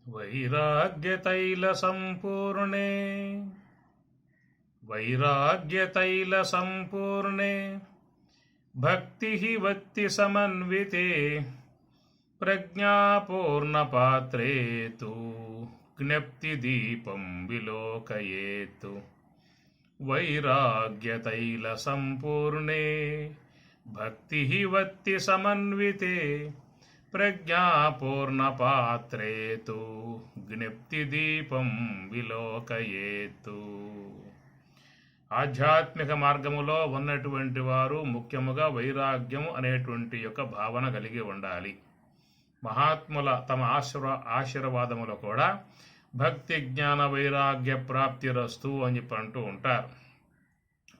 वैराग्यतैलसम्पूर्णे वैराग्यतैलसम्पूर्णे भक्तिः वत्तिसमन्विते प्रज्ञापूर्णपात्रे तु ज्ञप्तिदीपं विलोकयेत्। वैराग्यतैलसम्पूर्णे भक्तिः वत्तिसमन्विते प्रज्ञापूर्णपात्रे तु జ్ఞప్తిదీపం విలోకయేతు. ఆధ్యాత్మిక మార్గములో ఉన్నటువంటి వారు ముఖ్యముగా వైరాగ్యము అనేటువంటి యొక్క భావన కలిగి ఉండాలి. మహాత్ముల తమ ఆశీర్వాదములో కూడా భక్తి జ్ఞాన వైరాగ్య ప్రాప్తిరస్తు అని చెప్పి అంటూ ఉంటారు.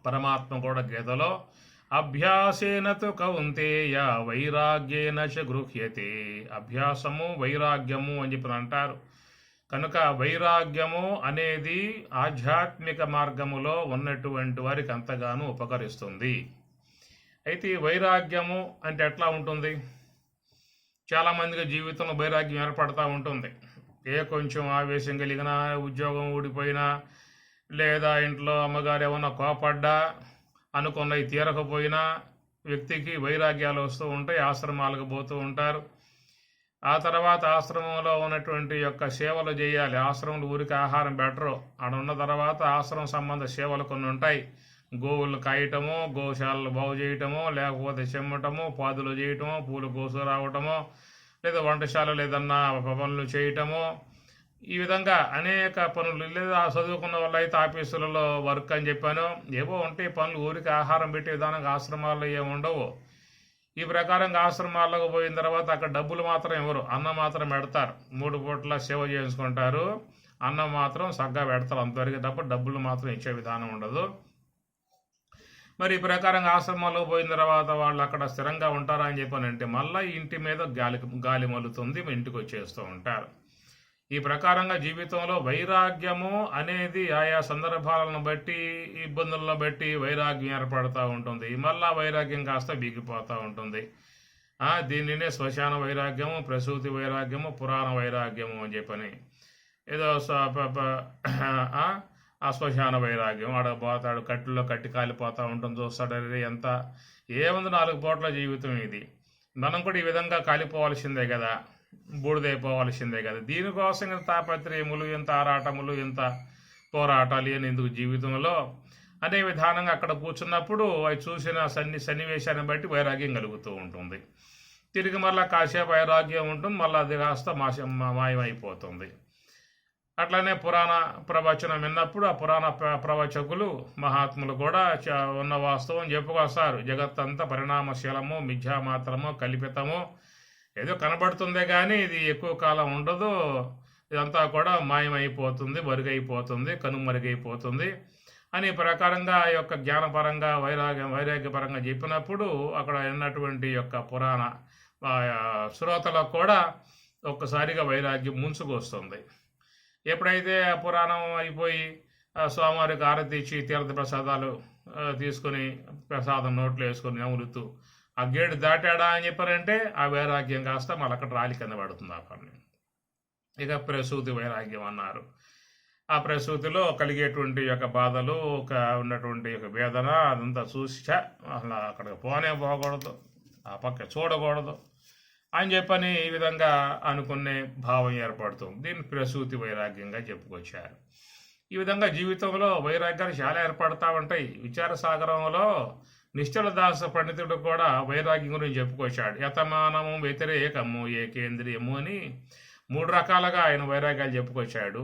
పరమాత్మ కూడా గీతలో అభ్యాసేన తు కౌంతేయ వైరాగ్యేన చ గృహ్యతే. అభ్యాసము వైరాగ్యము అని చెప్పి అంటారు. కనుక వైరాగ్యము అనేది ఆధ్యాత్మిక మార్గములో ఉన్నటువంటి వారికి అంతగానో ఉపకరిస్తుంది. అయితే వైరాగ్యము అంటే ఎట్లా ఉంటుంది? చాలామందికి జీవితంలో వైరాగ్యం ఏర్పడతా ఉంటుంది. కొంచెం ఆవేశం కలిగినా, ఉద్యోగం ఊడిపోయినా, లేదా ఇంట్లో అమ్మగారు ఏమన్నా కోపడ్డా, అనుకున్నవి తీరకపోయినా వ్యక్తికి వైరాగ్యాలు వస్తూ ఉంటాయి. ఆశ్రమాలకు పోతూ ఉంటారు. ఆ తర్వాత ఆశ్రమంలో ఉన్నటువంటి యొక్క సేవలు చేయాలి. ఆశ్రమంలో ఊరికి ఆహారం బెటరు. ఆడ ఉన్న తర్వాత ఆశ్రమం సంబంధ సేవలు కొన్ని ఉంటాయి. గోవులు కాయటము, గోశాలలు బాగు చేయటము, లేకపోతే చెమ్మటము, పాదులు చేయటము, పూలు కోసు రావటము, లేదా వంటశాలలు ఏదన్నా పనులు చేయటము, ఈ విధంగా అనేక పనులు. లేదా చదువుకున్న వాళ్ళు అయితే ఆఫీసులలో వర్క్ అని చెప్పాను, ఏవో ఉంటాయి పనులు. ఊరికి ఆహారం పెట్టే విధానంగా ఆశ్రమాల్లో ఏమి ఉండవు. ఈ ప్రకారంగా ఆశ్రమాలకు పోయిన తర్వాత అక్కడ డబ్బులు మాత్రం ఇవ్వరు, అన్నం మాత్రం పెడతారు. 3 పూట్ల సేవ చేసుకుంటారు, అన్నం మాత్రం సగ్గా పెడతారు. అంతవరకు తప్ప డబ్బులు మాత్రం ఇచ్చే విధానం ఉండదు. మరి ఈ ప్రకారంగా ఆశ్రమాలకు పోయిన తర్వాత వాళ్ళు అక్కడ స్థిరంగా ఉంటారా అని చెప్పానంటే మళ్ళీ ఇంటి మీద గాలి మలుతుంది, ఇంటికి వచ్చేస్తూ ఉంటారు. ఈ ప్రకారంగా జీవితంలో వైరాగ్యము అనేది ఆయా సందర్భాలను బట్టి, ఇబ్బందులను బట్టి వైరాగ్యం ఏర్పడుతూ ఉంటుంది. మళ్ళా వైరాగ్యం కాస్త బిగిపోతూ ఉంటుంది. దీనినే శ్మశాన వైరాగ్యము, ప్రసూతి వైరాగ్యము, పురాణ వైరాగ్యము అని చెప్పని. ఏదో ఆ శ్మశాన వైరాగ్యం, ఆడ పోతాడు, కట్టులో కట్టి కాలిపోతూ ఉంటుంది, చూస్తాడు, ఎంత ఏముంది 4 పూట్ల జీవితం ఇది, మనం కూడా ఈ విధంగా కాలిపోవాల్సిందే కదా, బూడిదైపోవాల్సిందే కదా. దీనికోసం ఇంత తాపత్రయములు, ఇంత ఆరాటములు, ఇంత పోరాటాలు అని ఎందుకు జీవితంలో అనే విధానంగా అక్కడ కూర్చున్నప్పుడు అవి చూసిన సన్నివేశాన్ని బట్టి వైరాగ్యం కలుగుతూ ఉంటుంది. తిరిగి మళ్ళీ కాసేపు వైరాగ్యం ఉంటుంది, మళ్ళీ అది కాస్త మాయమైపోతుంది. అట్లనే పురాణ ప్రవచనం విన్నప్పుడు ఆ పురాణ ప్రవచకులు మహాత్ములు కూడా ఉన్న వాస్తవం చెప్పుకొస్తారు. జగత్తంతా పరిణామశీలము, మిథ్యా మాత్రము, కల్పితము, ఏదో కనబడుతుందే కానీ ఇది ఎక్కువ కాలం ఉండదు, ఇదంతా కూడా మాయమైపోతుంది, మరుగైపోతుంది, కనుమరుగైపోతుంది అని ప్రకారంగా ఆ యొక్క జ్ఞానపరంగా వైరాగ్యపరంగా చెప్పినప్పుడు అక్కడ ఉన్నటువంటి యొక్క పురాణ శ్రోతలకు కూడా ఒక్కసారిగా వైరాగ్యం ముంచుకొస్తుంది. ఎప్పుడైతే ఆ పురాణం అయిపోయి స్వామివారికి ఆరతి ఇచ్చి తీర్థ ప్రసాదాలు తీసుకుని ప్రసాదం నోట్లో వేసుకొని నములుతూ ఆ గేటు దాటాడా అని చెప్పారంటే ఆ వైరాగ్యం కాస్త మళ్ళీ అక్కడ రాలి కింద పడుతుంది ఆ పని. ఇక ప్రసూతి వైరాగ్యం అన్నారు. ఆ ప్రసూతిలో కలిగేటువంటి యొక్క బాధలు, ఉన్నటువంటి యొక్క వేదన అదంతా చూసి అసలు అక్కడికి పోకూడదు, ఆ పక్క చూడకూడదు అని చెప్పని ఈ విధంగా అనుకునే భావం ఏర్పడుతుంది. దీన్ని ప్రసూతి వైరాగ్యంగా చెప్పుకొచ్చారు. ఈ విధంగా జీవితంలో వైరాగ్యాలు చాలా ఏర్పడతా ఉంటాయి. విచార సాగరంలో నిశ్చల దాస పండితుడు కూడా వైరాగ్యం గురించి చెప్పుకొచ్చాడు. యతమానము, వ్యతిరేకము, ఏకేంద్రియము అని 3 రకాలుగా ఆయన వైరాగ్యాలు చెప్పుకొచ్చాడు.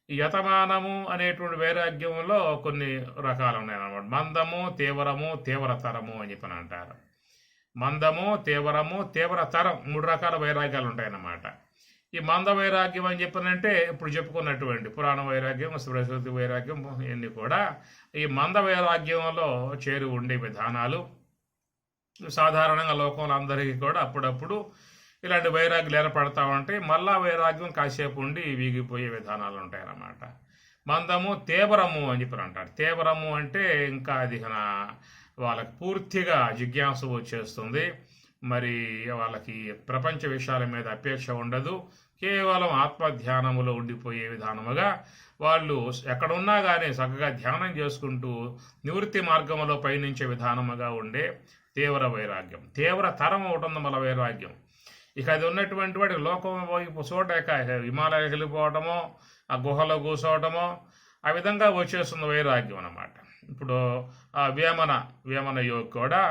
ఈ యతమానము అనేటువంటి వైరాగ్యంలో కొన్ని రకాలు ఉన్నాయన్నమాట. మందము, తీవ్రము, తీవ్రతరము అని చెప్పని అంటారు. మందము, తీవ్రము, తీవ్రతరం 3 రకాల వైరాగ్యాలు ఉంటాయన్నమాట. ఈ మంద వైరాగ్యం అని చెప్పనంటే ఇప్పుడు చెప్పుకున్నటువంటి పురాణ వైరాగ్యం, ప్రసూతి వైరాగ్యం ఇవన్నీ కూడా ఈ మంద వైరాగ్యంలో చేరి ఉండే విధానాలు. సాధారణంగా లోకంలో అందరికీ కూడా అప్పుడప్పుడు ఇలాంటి వైరాగ్యాలు ఏర్పడతా ఉంటాయి. మళ్ళా వైరాగ్యం కాసేపు ఉండి వీగిపోయే విధానాలు ఉంటాయన్నమాట. మందము, తీవ్రము అని చెప్పి అంటారు. తీవ్రము అంటే ఇంకా అది వాళ్ళకి పూర్తిగా జిజ్ఞాస వచ్చేస్తుంది. మరి వాళ్ళకి ప్రపంచ విషయాల మీద అపేక్ష ఉండదు. కేవలం ఆత్మధ్యానములో ఉండిపోయే విధానముగా వాళ్ళు ఎక్కడున్నా కానీ చక్కగా ధ్యానం చేసుకుంటూ నివృత్తి మార్గంలో పయనించే విధానముగా ఉండే తీవ్ర వైరాగ్యం. తీవ్ర తరం ఒకటి ఉంది మన వైరాగ్యం. ఇక అది ఉన్నటువంటి వాడి లోకం వైపు చూడక హిమాలయాలకు వెళ్ళిపోవటమో, ఆ గుహలో కూర్చోవటమో, ఆ విధంగా వచ్చేస్తుంది వైరాగ్యం అన్నమాట. ఇప్పుడు ఆ వేమన యోగి కూడా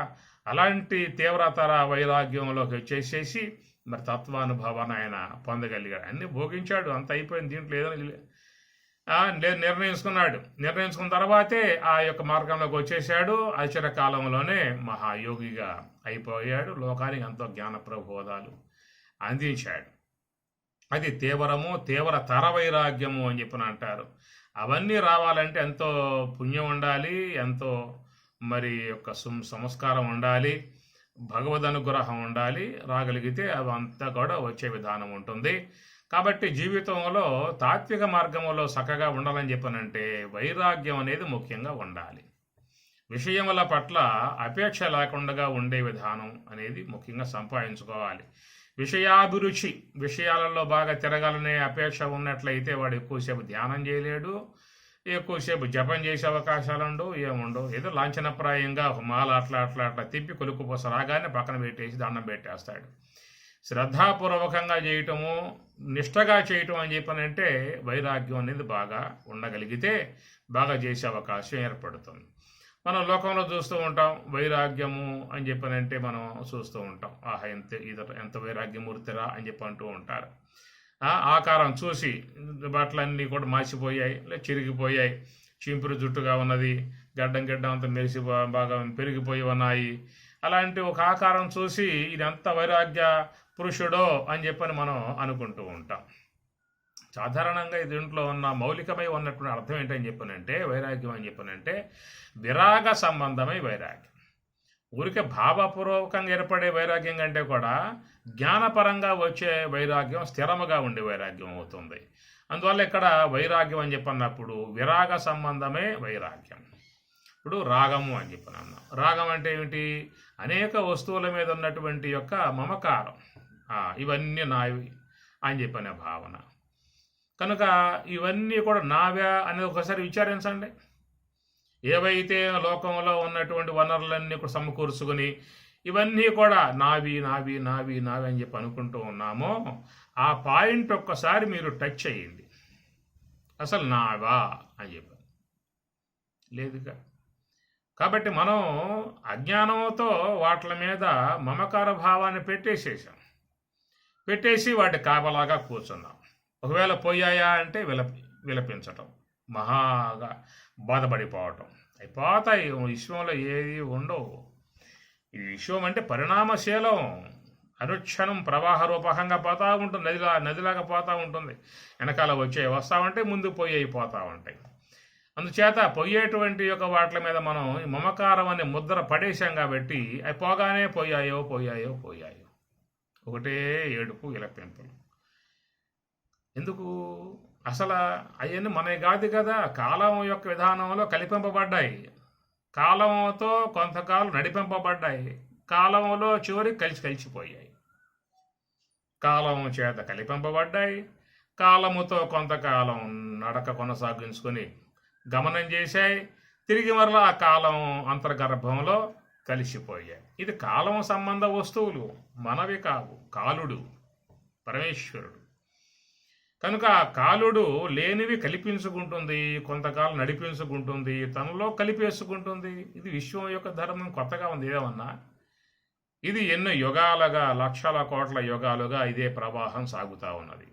అలాంటి తీవ్రతర వైరాగ్యంలోకి వచ్చేసేసి మరి తత్వానుభవాన్ని ఆయన పొందగలిగాడు. అన్నీ భోగించాడు, అంత అయిపోయింది, దీంట్లో ఏదైనా నిర్ణయించుకున్న తర్వాతే ఆ యొక్క మార్గంలోకి వచ్చేసాడు. అచిర కాలంలోనే మహాయోగిగా అయిపోయాడు. లోకానికి ఎంతో జ్ఞాన ప్రబోధాలు అందించాడు. అది తీవ్రతర వైరాగ్యము అని చెప్పిన అంటారు. అవన్నీ రావాలంటే ఎంతో పుణ్యం ఉండాలి, ఎంతో మరి యొక్క సంస్కారం ఉండాలి, భగవద్ అనుగ్రహం ఉండాలి. రాగలిగితే అవంతా కూడా వచ్చే విధానం ఉంటుంది. కాబట్టి జీవితంలో తాత్విక మార్గంలో చక్కగా ఉండాలని చెప్పనంటే వైరాగ్యం అనేది ముఖ్యంగా ఉండాలి. విషయముల పట్ల అపేక్ష లేకుండా ఉండే విధానం అనేది ముఖ్యంగా సంపాదించుకోవాలి. విషయాభిరుచి, విషయాలలో బాగా తిరగాలనే అపేక్ష ఉన్నట్లయితే వాడు ఎక్కువసేపు ధ్యానం చేయలేడు, ఎక్కువసేపు జపం చేసే అవకాశాలు ఏముండవు. ఏదో లాంఛనప్రాయంగా మాల అట్లా తిప్పి కొలుక్కుపోస రాగానే పక్కన పెట్టేసి దండం పెట్టేస్తాడు. శ్రద్ధాపూర్వకంగా చేయటము, నిష్టగా చేయటం అని చెప్పనంటే వైరాగ్యం అనేది బాగా ఉండగలిగితే బాగా చేసే అవకాశం ఏర్పడుతుంది. మనం లోకంలో చూస్తూ ఉంటాం వైరాగ్యము అని చెప్పనంటే మనం చూస్తూ ఉంటాం, ఆహా ఎంత వైరాగ్యమూర్తిరా అని చెప్పి అంటూ ఉంటారు. ఆకారం చూసి బట్టలన్నీ కూడా మాసిపోయాయి, చిరిగిపోయాయి, చింపురు జుట్టుగా ఉన్నది, గడ్డం అంతా మెరిసి బాగా పెరిగిపోయి ఉన్నాయి. అలాంటి ఒక ఆకారం చూసి ఇదంతా వైరాగ్య పురుషుడో అని చెప్పని మనం అనుకుంటూ ఉంటాం. సాధారణంగా దీంట్లో ఉన్న మౌలికమై ఉన్నటువంటి అర్థం ఏంటని చెప్పనంటే, వైరాగ్యం అని చెప్పనంటే విరాగ సంబంధమై వైరాగ్యం. ఊరికే భావపూర్వకంగా ఏర్పడే వైరాగ్యం కంటే కూడా జ్ఞానపరంగా వచ్చే వైరాగ్యం స్థిరముగా ఉండే వైరాగ్యం అవుతుంది. అందువల్ల ఇక్కడ వైరాగ్యం అని చెప్పన్నప్పుడు విరాగ సంబంధమే వైరాగ్యం. ఇప్పుడు రాగము అని చెప్పినాను. రాగం అంటే ఏమిటి? అనేక వస్తువుల మీద ఉన్నటువంటి యొక్క మమకారం, ఇవన్నీ నావి అని చెప్పిన భావన. కనుక ఇవన్నీ కూడా నావా అనేది ఒకసారి విచారించండి. ఏవైతే లోకంలో ఉన్నటువంటి వనరులన్నీ కూడా సమకూర్చుకొని ఇవన్నీ కూడా నావి నావి నావి నావి అని చెప్పి అనుకుంటూ ఉన్నామో, ఆ పాయింట్ ఒక్కసారి మీరు టచ్ చేయండి. అసలు నావా అని చెప్పి లేదుగా. కాబట్టి మనం అజ్ఞానంతో వాటి మీద మమకార భావాన్ని పెట్టేసి వాటి కాపలాగా కూర్చున్నాం. ఒకవేళ పోయాయా అంటే విలపించటం, మహాగా బాధపడిపోవటం. అయిపోతాయి, విశ్వంలో ఏది ఉండవు. ఈ విశ్వం అంటే పరిణామశీలం, అనుక్షణం ప్రవాహ రూపకంగా పోతూ ఉంటుంది, నదిలాగా పోతూ ఉంటుంది. వెనకాల వచ్చే వస్తామంటే ముందు పోతా ఉంటాయి. అందుచేత పోయేటువంటి యొక్క వాటి మీద మనం మమకారం అనే ముద్ర పడేశాం కాబట్టి అవి పోగానే పోయాయో ఒకటే ఏడుపు విలపింపులు. ఎందుకు? అసలు అవన్నీ మనవి కాదు కదా, కాలం యొక్క విధానంలో కలిపింపబడ్డాయి, కాలంతో కొంతకాలం నడిపింపబడ్డాయి, కాలంలో చివరి కలిసిపోయాయి. కాలం చేత కలిపింపబడ్డాయి, కాలముతో కొంతకాలం నడక కొనసాగించుకొని గమనం చేశాయి, తిరిగి మరలా ఆ కాలం అంతర్గర్భంలో కలిసిపోయాయి. ఇది కాలం సంబంధ వస్తువులు, మనవి కావు. కాలుడు పరమేశ్వరుడు కనుక కాలుడు లేనివి కల్పించుకుంటుంది, కొంతకాలం నడిపించుకుంటుంది, తనలో కలిపేసుకుంటుంది. ఇది విశ్వం యొక్క ధర్మం. కొత్తగా ఉంది ఏమన్నా? ఇది ఎన్నో యుగాలుగా, లక్షల కోట్ల యుగాలుగా ఇదే ప్రవాహం సాగుతూ ఉన్నది.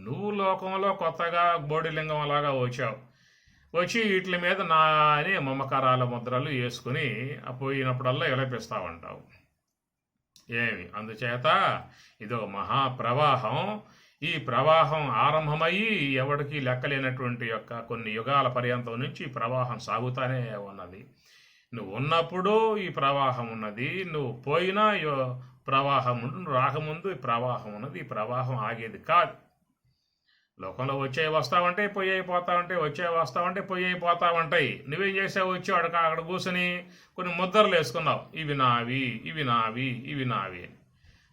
నువ్వు లోకంలో కొత్తగా బోడిలింగం అలాగా వచ్చి వీటి మీద నా అని మమకారాల ముద్రలు వేసుకుని పోయినప్పుడల్లా విలపిస్తూ ఉంటావు. అందుచేత ఇదో మహాప్రవాహం. ఈ ప్రవాహం ఆరంభమయ్యి ఎవడికి లెక్కలేనటువంటి యొక్క కొన్ని యుగాల పర్యంతం నుంచి ప్రవాహం సాగుతానే ఉన్నది. నువ్వు ఉన్నప్పుడు ఈ ప్రవాహం ఉన్నది, నువ్వు పోయినా ప్రవాహం ఉండు, నువ్వు రాకముందు ఈ ప్రవాహం ఉన్నది. ఈ ప్రవాహం ఆగేది కాదు. లోకంలో వచ్చేవి వస్తావంటే పోయేవి పోతావంటాయి, వచ్చేవి వస్తావంటే పోయేవి పోతావంటాయి. నువ్వేం చేసావు? వచ్చి అక్కడ కూర్చొని కొన్ని ముద్రలు వేసుకున్నావు, ఇవి నావి ఇవి నావి ఇవి నావి.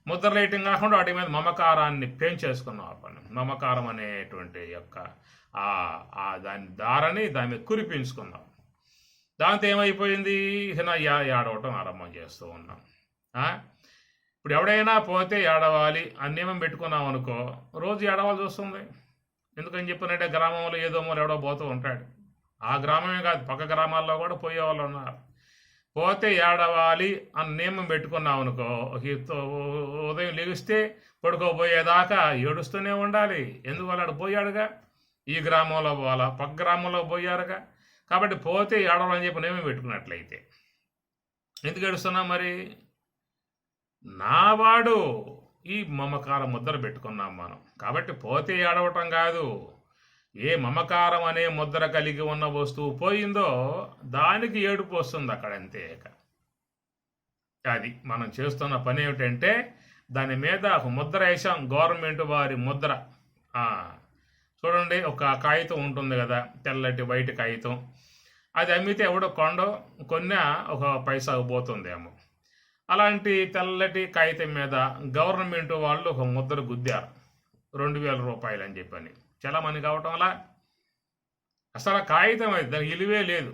ముద్రలేయటం కాకుండా వాటి మీద మమకారాన్ని పెంచేసుకున్నాం. అప్పుడు మమకారం అనేటువంటి యొక్క దాని దారని దాని మీద కురిపించుకున్నాం. దాంతో ఏమైపోయింది, ఏడవటం ఆరంభం చేస్తూ ఉన్నాం. ఇప్పుడు ఎవడైనా పోతే ఏడవాలి అని నియమం పెట్టుకున్నాం అనుకో, రోజు ఏడవాలి చూస్తుంది. ఎందుకని చెప్పినట్టే గ్రామంలో ఏదో మరి ఎవడో పోతూ ఉంటాడు. ఆ గ్రామమే కాదు, పక్క గ్రామాల్లో కూడా పోయేవాళ్ళు ఉన్నారు. పోతే ఏడవాలి అని నియమం పెట్టుకున్నాం అనుకో, ఉదయం లెగిస్తే పడుకోబోయేదాకా ఏడుస్తూనే ఉండాలి. ఎందువల్ల ఆడు పోయాడుగా, ఈ గ్రామంలో పోవాలా, పక్క గ్రామంలో పోయారుగా. కాబట్టి పోతే ఏడవాలని చెప్పి నియమం పెట్టుకున్నట్లయితే ఎందుకు ఏడుస్తున్నాం మరి? నావాడు ఈ మమకారం ముద్ర పెట్టుకున్నాం మనం. కాబట్టి పోతే ఏడవటం కాదు, ఏ మమకారం అనే ముద్ర కలిగి ఉన్న వస్తువు పోయిందో దానికి ఏడుపు వస్తుంది అక్కడ, అంతే. అది మనం చేస్తున్న పని ఏమిటంటే దాని మీద ఒక ముద్ర వేసాం, గవర్నమెంట్ వారి ముద్ర. చూడండి, ఒక కాగితం ఉంటుంది కదా, తెల్లటి వైట్ కాగితం. అది అమ్మితే ఎవడో కొన్న ఒక పైసాకు పోతుందేమో. అలాంటి తెల్లటి కాగితం మీద గవర్నమెంట్ వాళ్ళు ఒక ముద్ర గుద్దారు, 2000 రూపాయలు అని చెప్పని. చాలా మంది కావటం వల్ల అసలు ఆ కాగితం అది, దానికి విలువే లేదు.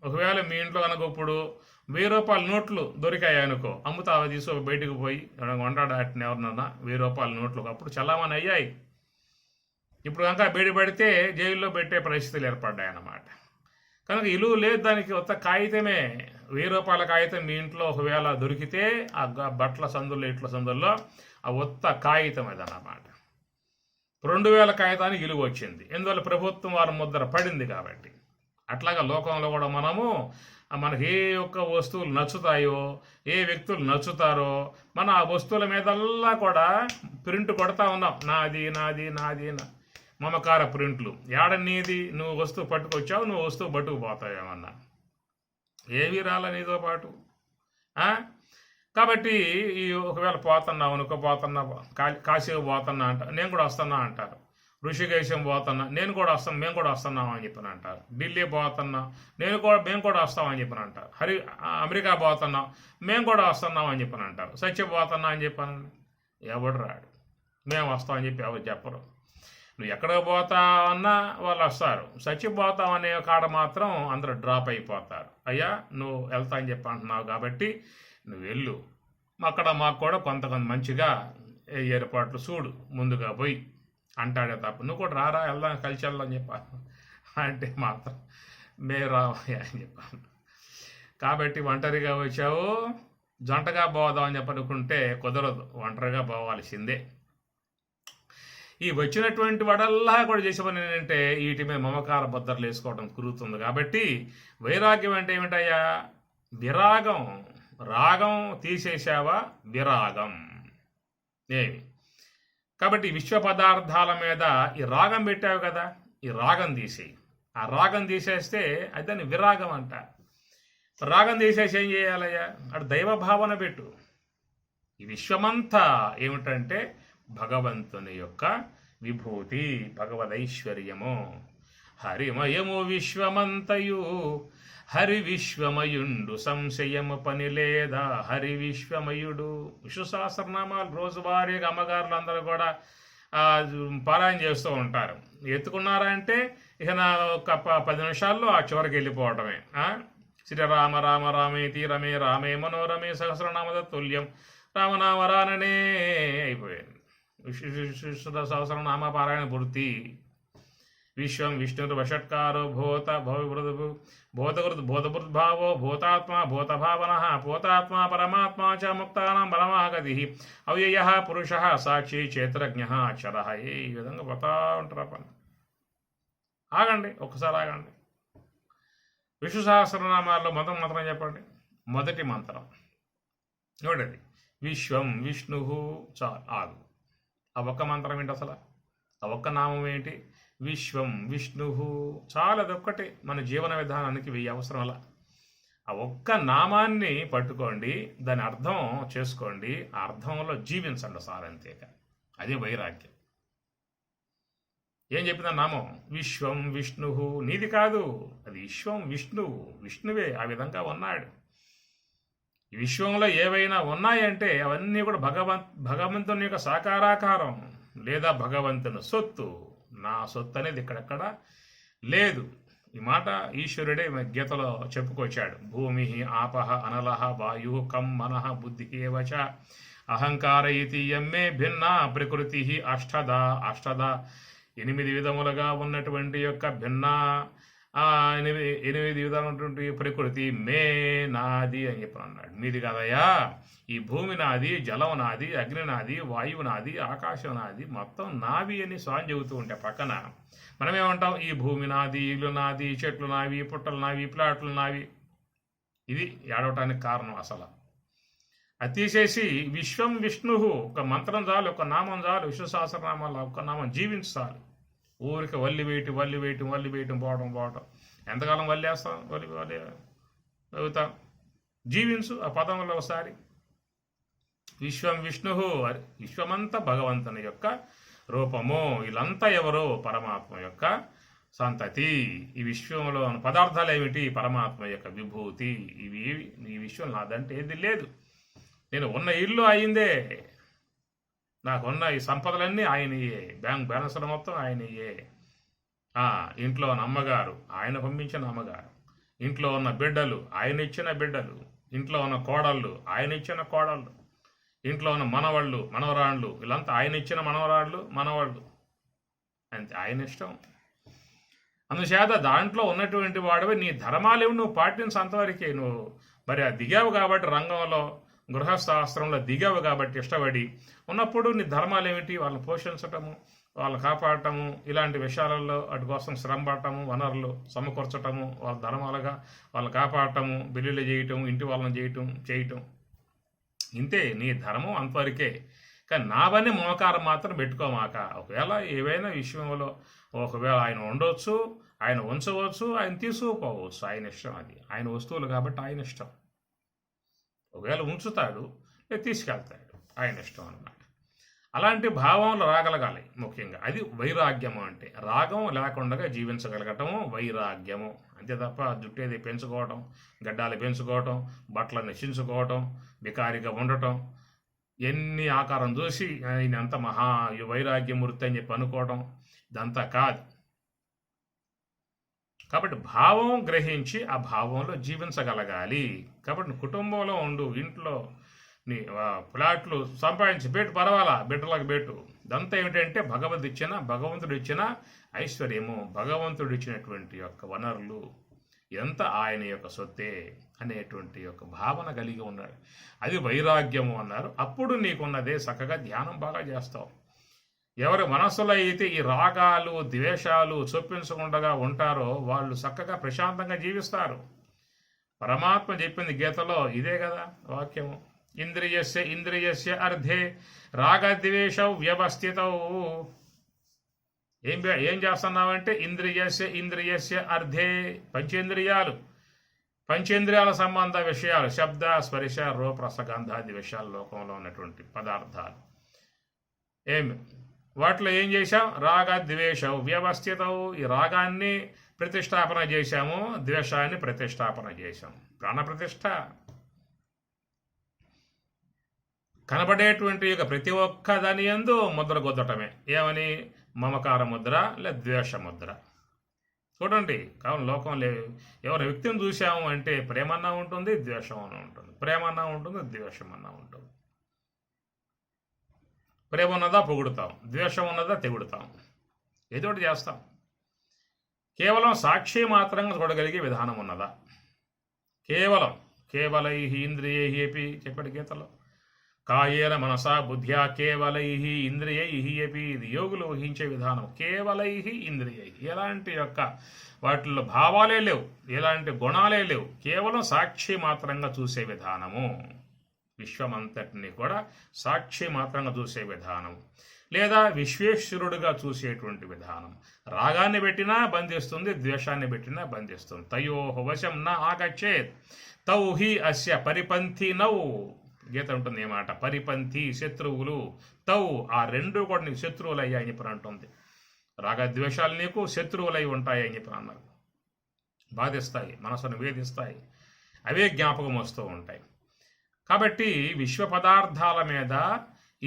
ఒకవేళ మీ ఇంట్లో కనుక ఇప్పుడు 1000 రూపాయల నోట్లు దొరికాయి అనుకో, అమ్ముతావా తీసుకో, బయటకు పోయి వంటాడు అట్టిన ఎవరినన్నా 1000 రూపాయల నోట్లు అప్పుడు చలామణి అయ్యాయి. ఇప్పుడు కనుక బయట పడితే జైల్లో పెట్టే పరిస్థితులు ఏర్పడ్డాయి అన్నమాట. కనుక విలువ లేదు దానికి, కొత్త కాగితమే. 1000 రూపాయల కాగితం మీ ఇంట్లో ఒకవేళ దొరికితే ఆ బట్టల సందుల్లో ఇట్ల సందుల్లో ఆ ఒత్త కాగితం అదన్నమాట. 2000 కాగితానికి విలువ వచ్చింది, ఎందువల్ల ప్రభుత్వం వారి ముద్ర పడింది కాబట్టి. అట్లాగా లోకంలో కూడా మనకి ఏ ఒక్క వస్తువులు నచ్చుతాయో, ఏ వ్యక్తులు నచ్చుతారో మన ఆ వస్తువుల మీదల్లా కూడా ప్రింట్ కొడతా ఉన్నాం, నాది నాది నాది మమకార ప్రింట్లు. ఏడ నీది, నువ్వు వస్తువు పట్టుకొచ్చావు, నువ్వు వస్తువు పట్టుకుపోతావేమన్నా, ఏవి రాలా నీతో పాటు. కాబట్టి ఈ ఒకవేళ పోతున్నావు అనుకో, కాశీకి పోతున్నా అంటారు, నేను కూడా వస్తున్నా అంటారు. ఋషికేశం పోతున్నా, నేను కూడా వస్తాను, మేము కూడా వస్తున్నాం అని చెప్పని అంటారు. ఢిల్లీ పోతున్నా, మేము కూడా వస్తామని చెప్పని అంటారు. అమెరికా పోతున్నాం, మేము కూడా వస్తున్నాం అని చెప్పని అంటారు. పోతున్నా అని చెప్పాను, ఎవడు రాడు. మేము వస్తామని చెప్పి ఎవరు చెప్పరు. నువ్వు ఎక్కడికి పోతావన్నా వాళ్ళు వస్తారు, చచ్చిపోతావు అనే కాడ మాత్రం అందరూ డ్రాప్ అయిపోతారు. అయ్యా నువ్వు వెళ్తా అని చెప్పి అంటున్నావు కాబట్టి నువ్వు వెళ్ళు, అక్కడ మాకు కూడా కొంత మంచిగా ఏర్పాట్లు చూడు ముందుగా పోయి అంటాడే తప్ప నువ్వు కూడా రారా వెళ్దాం కలిసి వెళ్దాం అని చెప్పాను అంటే మాత్రం మేము రావయ్యా అని చెప్పాను. కాబట్టి ఒంటరిగా వచ్చావు, జంటగా పోదామని చెప్పనుకుంటే కుదరదు, ఒంటరిగా పోవాల్సిందే. ఈ వచ్చినటువంటి వాడల్లా కూడా చేసే పని ఏంటంటే వీటి మీద మమకార బద్దర్లు వేసుకోవడం కురుగుతుంది. కాబట్టి వైరాగ్యం అంటే ఏమిటయ్యా? విరాగం. రాగం తీసేసావా, విరాగం. ఏమి కాబట్టి విశ్వ పదార్థాల మీద ఈ రాగం పెట్టావు కదా, ఈ రాగం తీసేయి. ఆ రాగం తీసేస్తే అది దాన్ని విరాగం అంట. రాగం తీసేసి ఏం చేయాలయ్యా? అటు దైవ భావన పెట్టు. ఈ విశ్వమంతా ఏమిటంటే భగవంతుని యొక్క విభూతి, భగవదైశ్వర్యము. హరిమయము విశ్వమంతయు, హరి విశ్వమయుండు సంశయము పని లేదా, హరి విశ్వమయుడు. విష్ణు సహస్రనామాలు రోజువారీగా అమ్మగారులు అందరూ కూడా పారాయణ చేస్తూ ఉంటారు. ఎత్తుకున్నారా అంటే ఇక నా ఒక 10 నిమిషాల్లో ఆ చివరికి వెళ్ళిపోవటమే. శ్రీరామ రామ రామేతి రమే రామే మనోరమే సహస్రనామద తుల్యం రామనామరాననే అయిపోయింది. విష్ణు సహస్రనామ పారాయణ పూర్తి. విశ్వం విష్ణురు వషట్కారో భూత భూతకృత్ భూతభృద్భావో భూతాత్మా భూతభావన భూతాత్మా పరమాత్మా చ ముక్తానాం పరమాగతి అవ్యయ పురుష సాక్షి క్షేత్రజ్ఞ అక్షర. ఈ విధంగా పోతా ఉంటారు పని. ఆగండి, ఒక్కసారి ఆగండి. విష్ణు సహస్రనామాల్లో మంత్రం చెప్పండి. మొదటి మంత్రం ఏమిటది? విశ్వం విష్ణు. ఆగు. ఆ ఒక్క మంత్రం ఏంటి అసలు? ఆ ఒక్క నామం ఏంటి? విశ్వం విష్ణు. చాలా అదొక్కటి మన జీవన విధానానికి వెయ్యి అవసరం. అలా ఆ ఒక్క నామాన్ని పట్టుకోండి, దాని అర్థం చేసుకోండి, ఆ అర్థంలో జీవించండి సార్, అంతేక. అదే వైరాగ్యం. ఏం చెప్పిన నామం? విశ్వం విష్ణు. నీది కాదు అది, విశ్వం విష్ణువు, విష్ణువే ఆ విధంగా ఉన్నాడు. ఈ విశ్వంలో ఏవైనా ఉన్నాయంటే అవన్నీ కూడా భగవంతుని యొక్క సాకారాకారం లేదా భగవంతుని సొత్తు. నా సొత్తు అనేది ఇక్కడెక్కడ లేదు. ఈ మాట ఈశ్వరుడే గీతలో చెప్పుకొచ్చాడు. భూమి ఆపహ అనలహ వాయు కం మనః బుద్ధి ఏవచ అహంకార ఇతి యమ్మే భిన్న ప్రకృతి అష్టద 8 విధములుగా ఉన్నటువంటి యొక్క భిన్న 8 విధాలైనటువంటి ప్రకృతి మే నాది అని చెప్పి అన్నాడు. మీది కదయ్యా, ఈ భూమి నాది, జలం నాది, అగ్ని నాది, వాయువు నాది, ఆకాశం నాది, మొత్తం నావి అని స్వామి చెబుతూ ఉంటే పక్కన మనమేమంటాం, ఈ భూమి నాది, ఇల్లు నాది, చెట్లు నావి, పుట్టలు నావి, ప్లాట్లు నావి. ఇది ఏడవటానికి కారణం. అసలు అది తీసేసి విశ్వం విష్ణు ఒక మంత్రం చాలు, ఒక నామం చాలు, విశ్వ సహస్రనామాలు ఒక నామం జీవించాలి. ఊరికి వల్లి వేయటం పోవటం ఎంతకాలం వల్లేస్తాం, వల్లి అవుతాం. జీవించు ఆ పదంలో ఒకసారి. విశ్వం విష్ణు, విశ్వమంతా భగవంతుని యొక్క రూపము. వీళ్ళంతా ఎవరో పరమాత్మ యొక్క సంతతి. ఈ విశ్వంలో పదార్థాలు ఏమిటి? పరమాత్మ యొక్క విభూతి. ఇవి ఈ విశ్వం నాదంటే ఏది లేదు. నేను ఉన్న ఇల్లు అయిందే, నాకున్న ఈ సంపదలన్నీ ఆయనయే, బ్యాంక్ బ్యాలెన్స్ల మొత్తం ఆయనయే. ఇంట్లో ఉన్న అమ్మగారు ఆయన పంపించిన అమ్మగారు, ఇంట్లో ఉన్న బిడ్డలు ఆయన ఇచ్చిన బిడ్డలు, ఇంట్లో ఉన్న కోడళ్ళు ఆయన ఇచ్చిన కోడళ్ళు, ఇంట్లో ఉన్న మనవాళ్ళు మనవరాళ్ళు వీళ్ళంతా ఆయన ఇచ్చిన మనవాళ్ళు అంతే, ఆయన ఇష్టం. అందుచేత దాంట్లో ఉన్నటువంటి వాడివి నీ ధర్మాలేవి నువ్వు పాటించంతవరకే. నువ్వు మరి ఆ దిగావు కాబట్టి, రంగంలో గృహస్థాస్త్రంలో దిగావు కాబట్టి ఇష్టపడి ఉన్నప్పుడు నీ ధర్మాలు ఏమిటి? వాళ్ళని పోషించటము, వాళ్ళని కాపాడటము, ఇలాంటి విషయాలలో వాటి కోసం శ్రమ పడటము, వనరులు సమకూర్చటము, వాళ్ళ ధర్మాలుగా వాళ్ళని కాపాడటము, బిల్లులు చేయటం, ఇంటి వాళ్ళని చేయటం ఇంతే నీ ధర్మం అంతవరకే. కానీ నావన్నీ మోకారం మాత్రం పెట్టుకోమాక. ఒకవేళ ఏవైనా విషయంలో ఒకవేళ ఆయన ఉండొచ్చు, ఆయన ఉంచవచ్చు, ఆయన తీసుకుపోవచ్చు, ఆయన ఇష్టం. అది ఆయన వస్తువులు కాబట్టి ఆయన ఇష్టం. ఒకవేళ ఉంచుతాడు లేదా తీసుకెళ్తాడు, ఆయన ఇష్టం అన్నమాట. అలాంటి భావంలో రాగలగాలి ముఖ్యంగా. అది వైరాగ్యము అంటే. రాగం లేకుండా జీవించగలగటము వైరాగ్యము. అంతే తప్ప జుట్టేది పెంచుకోవటం, గడ్డాలు పెంచుకోవటం, బట్టలు నశించుకోవటం, బికారిగా ఉండటం, ఎన్ని ఆకారం చూసి ఆయన అంత మహా వైరాగ్యమూర్తి అని చెప్పి అనుకోవటం, ఇదంతా కాదు. కాబట్టి భావం గ్రహించి ఆ భావంలో జీవించగలగాలి. కాబట్టి కుటుంబంలో ఉండు, ఇంట్లో నీ ఫ్లాట్లు సంపాదించి పెట్టు, పర్వాలా, బిడ్డలకు పెట్టు. ఇదంతా ఏమిటంటే భగవంతుడు ఇచ్చిన ఐశ్వర్యము, భగవంతుడు ఇచ్చినటువంటి యొక్క వనరులు, ఎంత ఆయన యొక్క సొత్తే అనేటువంటి యొక్క భావన కలిగి ఉన్నాడు. అది వైరాగ్యము అన్నారు. అప్పుడు నీకున్నదే చక్కగా ధ్యానం బాగా చేస్తావు. ఎవరి మనస్సులో అయితే ఈ రాగాలు ద్వేషాలు చొప్పించకుండా ఉంటారో వాళ్ళు చక్కగా ప్రశాంతంగా జీవిస్తారు. పరమాత్మ చెప్పింది గీతలో ఇదే కదా వాక్యము. ఇంద్రియస్య అర్ధే రాగద్వేషౌ వ్యవస్థితౌ. ఏం చేస్తున్నావంటే ఇంద్రియస్య అర్ధే పంచేంద్రియాల సంబంధ విషయాలు, శబ్ద స్పర్శ రూప రసగంధాది విషయాలు, లోకంలో ఉన్నటువంటి పదార్థాలు వాటిలో ఏం చేశాం? రాగ ద్వేషం వ్యవస్థితం. ఈ రాగాన్ని ప్రతిష్టాపన చేశాము, ద్వేషాన్ని ప్రతిష్టాపన చేశాం. ప్రాణప్రతిష్ఠ. కనబడేటువంటి యొక్క ప్రతి ఒక్క దాని యందు ముద్ర గొద్దటమే. ఏమని? మమకార ముద్ర లేదా ద్వేష ముద్ర. చూడండి, కావున లోకంలో ఎవరి వ్యక్తిని చూసాము అంటే ప్రేమన్నా ఉంటుంది, ద్వేషం అన్నా ఉంటుంది, ప్రేమన్నా ఉంటుంది, ద్వేషం అన్నా ఉంటుంది. ప్రేమ ఉన్నదా పొగుడుతాం, ద్వేషం ఉన్నదా తెగుడుతాం, ఏదో ఒకటి చేస్తాం. కేవలం సాక్షి మాత్రంగా చూడగలిగే విధానం ఉన్నదా? కేవలై ఇంద్రియై అపి చెప్పాడు గీతలో. కాయేన మనసా బుద్ధ్యా కేవలై ఇంద్రియై అపి. ఇది యోగులు ఊహించే విధానం. కేవలై ఇంద్రియై. ఎలాంటి యొక్క వాటిల్లో భావాలే లేవు, ఎలాంటి గుణాలే లేవు, కేవలం సాక్షి మాత్రంగా చూసే విధానము. విశ్వమంతటిని కూడా సాక్షి మాత్రంగా చూసే విధానం, లేదా విశ్వేశ్వరుడుగా చూసేటువంటి విధానం. రాగాన్ని పెట్టినా బంధిస్తుంది, ద్వేషాన్ని పెట్టినా బంధిస్తుంది. తయోహ వశం నా ఆగచ్చేత్ తౌ హి అస్య పరిపంథి నౌ. గీత ఉంటుంది ఏమాట, పరిపంథి శత్రువులు, తౌ ఆ రెండు కూడా నీకు శత్రువులు అయ్యాయని చెప్పి అంటుంది. రాగద్వేషాలు నీకు శత్రువులై ఉంటాయి అని చెప్పి అన్నారు. బాధిస్తాయి, మనసును వేధిస్తాయి, అవే జ్ఞాపకం వస్తూ ఉంటాయి. కాబట్టి విశ్వ పదార్థాల మీద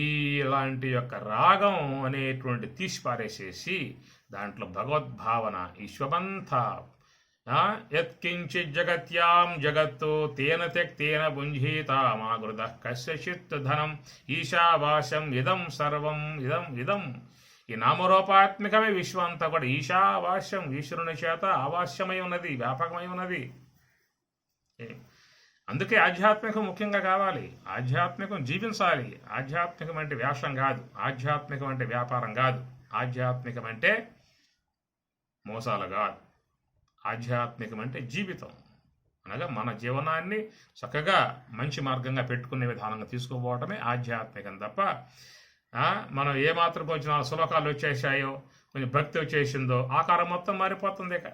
ఇలాంటి యొక్క రాగం అనేటువంటి తీసి పారేసేసి దాంట్లో భగవద్భావన విశ్వమంతా యత్కించిత్ జగత్యాం జగత్తు తేన త్యక్తేన భుంజీత మా గృద కస్యచిత్ ధనం ఈశావాస్యం ఇదం సర్వం ఇదం ఈ నామరూపాత్మికమే విశ్వం అంతా కూడా ఈశావాస్యం ఈశ్వరుని చేత ఆవాస్యమై ఉన్నది, వ్యాపకమై ఉన్నది. అందుకే ఆధ్యాత్మికం ముఖ్యంగా కావాలి. ఆధ్యాత్మికం జీవించాలి. ఆధ్యాత్మికం అంటే వేషం కాదు, ఆధ్యాత్మికం అంటే వ్యాపారం కాదు, ఆధ్యాత్మికం అంటే మోసాలు కాదు, ఆధ్యాత్మికం అంటే జీవితం. అనగా మన జీవనాన్ని చక్కగా మంచి మార్గంగా పెట్టుకునే విధానంగా తీసుకుపోవడమే ఆధ్యాత్మికం తప్ప మనం ఏమాత్రం కొంచెం శ్లోకాలు వచ్చేసాయో, కొంచెం భక్తి వచ్చేసిందో ఆకారం మొత్తం మారిపోతుంది. ఇక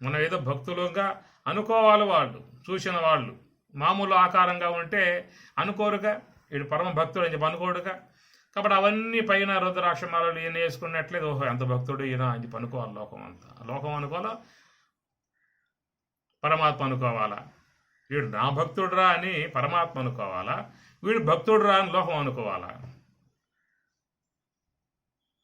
మనం ఏదో భక్తులుగా అనుకోవాలి. వాళ్ళు చూసిన వాళ్ళు మామూలు ఆకారంగా ఉంటే అనుకోరుగా, వీడు పరమ భక్తుడు అని చెప్పి అనుకోడుగా. కాబట్టి అవన్నీ పైన రుద్రాక్షమాలు ఈయన వేసుకున్నట్లేదు, ఓహో ఎంత భక్తుడు ఈయన అని చెప్పి అనుకోవాలి. లోకం అంతా లోకం అనుకోవాలా, పరమాత్మ అనుకోవాలా. వీడు నా భక్తుడురా అని పరమాత్మ అనుకోవాలా, వీడు భక్తుడురా అని లోకం అనుకోవాలా.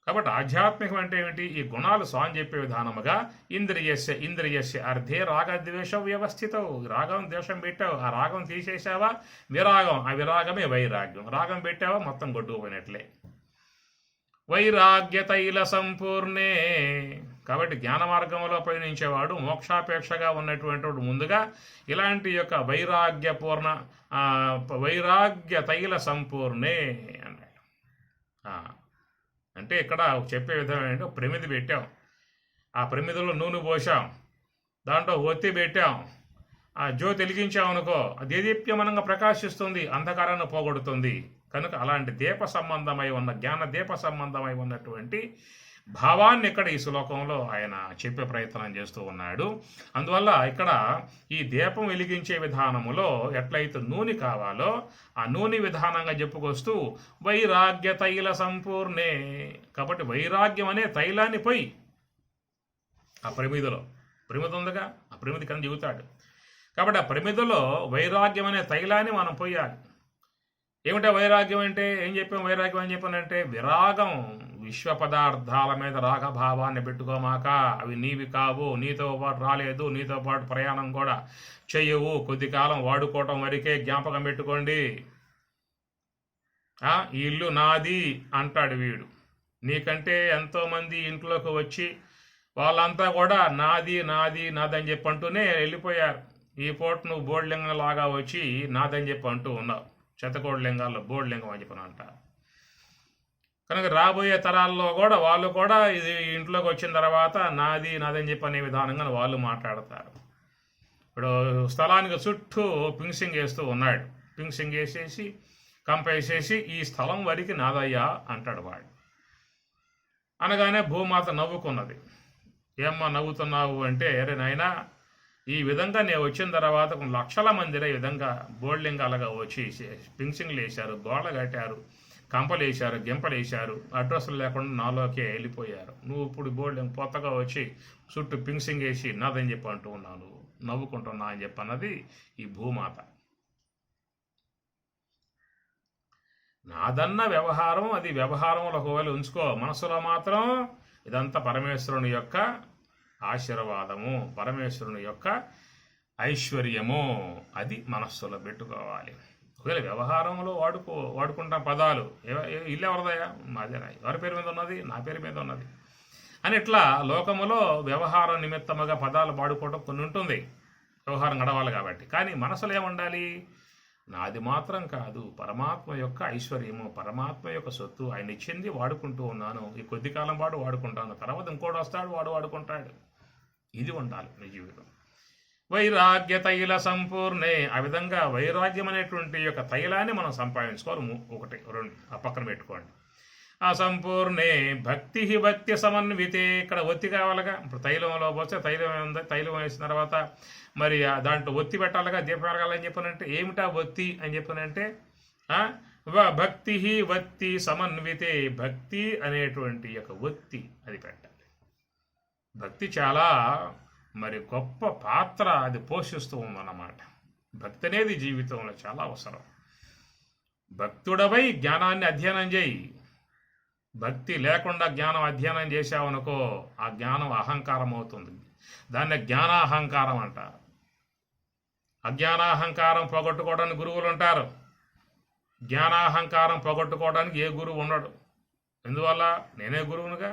కాబట్టి ఆధ్యాత్మికం అంటే ఏమిటి? ఈ గుణాలు స్వామి చెప్పే విధానముగా ఇంద్రియస్య అర్థే రాగద్వేష వ్యవస్థితం. రాగం ద్వేషం పెట్టావు, ఆ రాగం తీసేసావా విరాగం, ఆ విరాగమే వైరాగ్యం. రాగం పెట్టావా మొత్తం కొట్టుకుపోయినట్లే. వైరాగ్య తైల సంపూర్ణే. కాబట్టి జ్ఞాన మార్గంలో పయనించేవాడు మోక్షాపేక్షగా ఉన్నటువంటి వాడు ముందుగా ఇలాంటి యొక్క వైరాగ్య తైల సంపూర్ణే అన్నాడు. అంటే ఇక్కడ చెప్పే విధం ఏంటంటే ప్రమిది పెట్టాం, ఆ ప్రమిదిలో నూనె పోసాం, దాంట్లో ఒత్తి పెట్టాం, ఆ జ్యోతి వెలిగించామనుకో అది దేదీప్యమానంగా ప్రకాశిస్తుంది, అంధకారాన్ని పోగొడుతుంది. కనుక అలాంటి దీప సంబంధమై ఉన్న జ్ఞాన దీప సంబంధమై ఉన్నటువంటి భావాన్ని ఇక్కడ ఈ శ్లోకంలో ఆయన చెప్పే ప్రయత్నం చేస్తూ ఉన్నాడు. అందువల్ల ఇక్కడ ఈ దీపం వెలిగించే విధానములో ఎట్లయితే నూనె కావాలో ఆ నూనె విధానంగా చెప్పుకొస్తూ వైరాగ్య తైల సంపూర్ణే. కాబట్టి వైరాగ్యం అనే తైలాన్ని పోయి ఆ ప్రమిదిలో, ప్రమిది ఉందిగా, ఆ ప్రమిది కన్నా దిగుతాడు. కాబట్టి ఆ ప్రమిదిలో వైరాగ్యం అనే తైలాన్ని మనం పోయాలి. ఏమిటా వైరాగ్యం అంటే? ఏం చెప్పాం వైరాగ్యం అని చెప్పానంటే విరాగం. విశ్వ పదార్థాల మీద రాగభావాన్ని పెట్టుకోమాక, అవి నీవి కావు, నీతో పాటు రాలేదు, నీతో పాటు ప్రయాణం కూడా చెయ్యవు, కొద్ది కాలం వాడుకోవటం వరకే జ్ఞాపకం పెట్టుకోండి. ఈ ఇల్లు నాది అంటాడు వీడు. నీకంటే ఎంతోమంది ఇంట్లోకి వచ్చి వాళ్ళంతా కూడా నాది నాది నాదని చెప్పి అంటూనే వెళ్ళిపోయారు. ఈ పూట నువ్వు బోర్లింగం లాగా వచ్చి నాదని చెప్పి అంటూ ఉన్నావు. శతకోటి లింగాల్లో బోర్లింగం అని చెప్పని అంటారు. కనుక రాబోయే తరాల్లో కూడా వాళ్ళు కూడా ఇది ఇంట్లోకి వచ్చిన తర్వాత నాది నాదని చెప్పి అనే విధానంగా వాళ్ళు మాట్లాడతారు. ఇప్పుడు స్థలానికి చుట్టూ పింక్సింగ్ వేస్తూ ఉన్నాడు. పింక్సింగ్ వేసేసి కంపేసేసి ఈ స్థలం వరకు నాదయ్యా అంటాడు వాడు. అనగానే భూమాత నవ్వుకున్నది. ఏమ్మా నవ్వుతున్నావు అంటే, అరే నాయనా, ఈ విధంగా నేను వచ్చిన తర్వాత కొన్ని లక్షల మందిరే ఈ విధంగా బోర్లింగాలుగా వచ్చి పింక్సింగ్లు వేశారు, గోడలు కట్టారు, కంపలు వేశారు, గింపలు వేశారు, అడ్రస్లు లేకుండా నాలోకే వెళ్ళిపోయారు. నువ్వు ఇప్పుడు బోర్లింగ్ కొత్తగా వచ్చి చుట్టూ పింక్సింగ్ వేసి నాదని చెప్పి అంటూ ఉన్నాను, నవ్వుకుంటున్నా అని చెప్పి అన్నది ఈ భూమాత. నాదన్న వ్యవహారం, అది వ్యవహారంలో ఒకవేళ ఉంచుకో, మనసులో మాత్రం ఇదంతా పరమేశ్వరుని యొక్క ఆశీర్వాదము, పరమేశ్వరుని యొక్క ఐశ్వర్యము, అది మనస్సులో పెట్టుకోవాలి. ఒకవేళ వ్యవహారంలో వాడుకుంటాం పదాలు, ఇల్లు ఎవరిదయా, మాదేనా, ఎవరి పేరు మీద ఉన్నది, నా పేరు మీద ఉన్నది అని ఇట్లా లోకములో వ్యవహార నిమిత్తముగా పదాలు వాడుకోవడం కొన్ని ఉంటుంది, వ్యవహారం గడవాలి కాబట్టి. కానీ మనసులో ఏముండాలి? నాది మాత్రం కాదు, పరమాత్మ యొక్క ఐశ్వర్యము, పరమాత్మ యొక్క సొత్తు, ఆయన ఇచ్చింది వాడుకుంటూ ఉన్నాను, ఈ కొద్ది కాలం పాటు వాడుకుంటాను, తర్వాత ఇంకోటి వస్తాడు వాడు వాడుకుంటాడు. ఇది ఉండాలి మీ జీవితం. వైరాగ్య తైల సంపూర్ణే. ఆ విధంగా వైరాగ్యం అనేటువంటి యొక్క తైలాన్ని మనం సంపాదించుకోవాలి. ఒకటి రెండు ఆ పక్కన పెట్టుకోండి. ఆ సంపూర్ణే భక్తి భక్తి సమన్వితే. ఇక్కడ ఒత్తి కావాలిగా. ఇప్పుడు తైలంలో పోస్తే తైలం ఉంది, తైలం వేసిన తర్వాత మరి దాంట్లో ఒత్తి పెట్టాలిగా, దీపం పెరగాలని చెప్పానంటే ఏమిటా ఒత్తి అని చెప్పానంటే భక్తి వత్తి సమన్వితే. భక్తి అనేటువంటి యొక్క ఒత్తి అది పెట్టాలి. భక్తి చాలా మరి గొప్ప పాత్ర అది పోషిస్తూ ఉందన్నమాట. భక్తి అనేది జీవితంలో చాలా అవసరం. భక్తుడవై జ్ఞానాన్ని అధ్యయనం చేయి. భక్తి లేకుండా జ్ఞానం అధ్యయనం చేశావనుకో, ఆ జ్ఞానం అహంకారం అవుతుంది. దాన్ని జ్ఞానాహంకారం అంటారు. అజ్ఞానాహంకారం పోగొట్టుకోవడానికి గురువులు ఉంటారు. జ్ఞానాహంకారం పోగొట్టుకోవడానికి ఏ గురువు ఉండడు. ఎందువల్ల? నేనే గురువునుగా,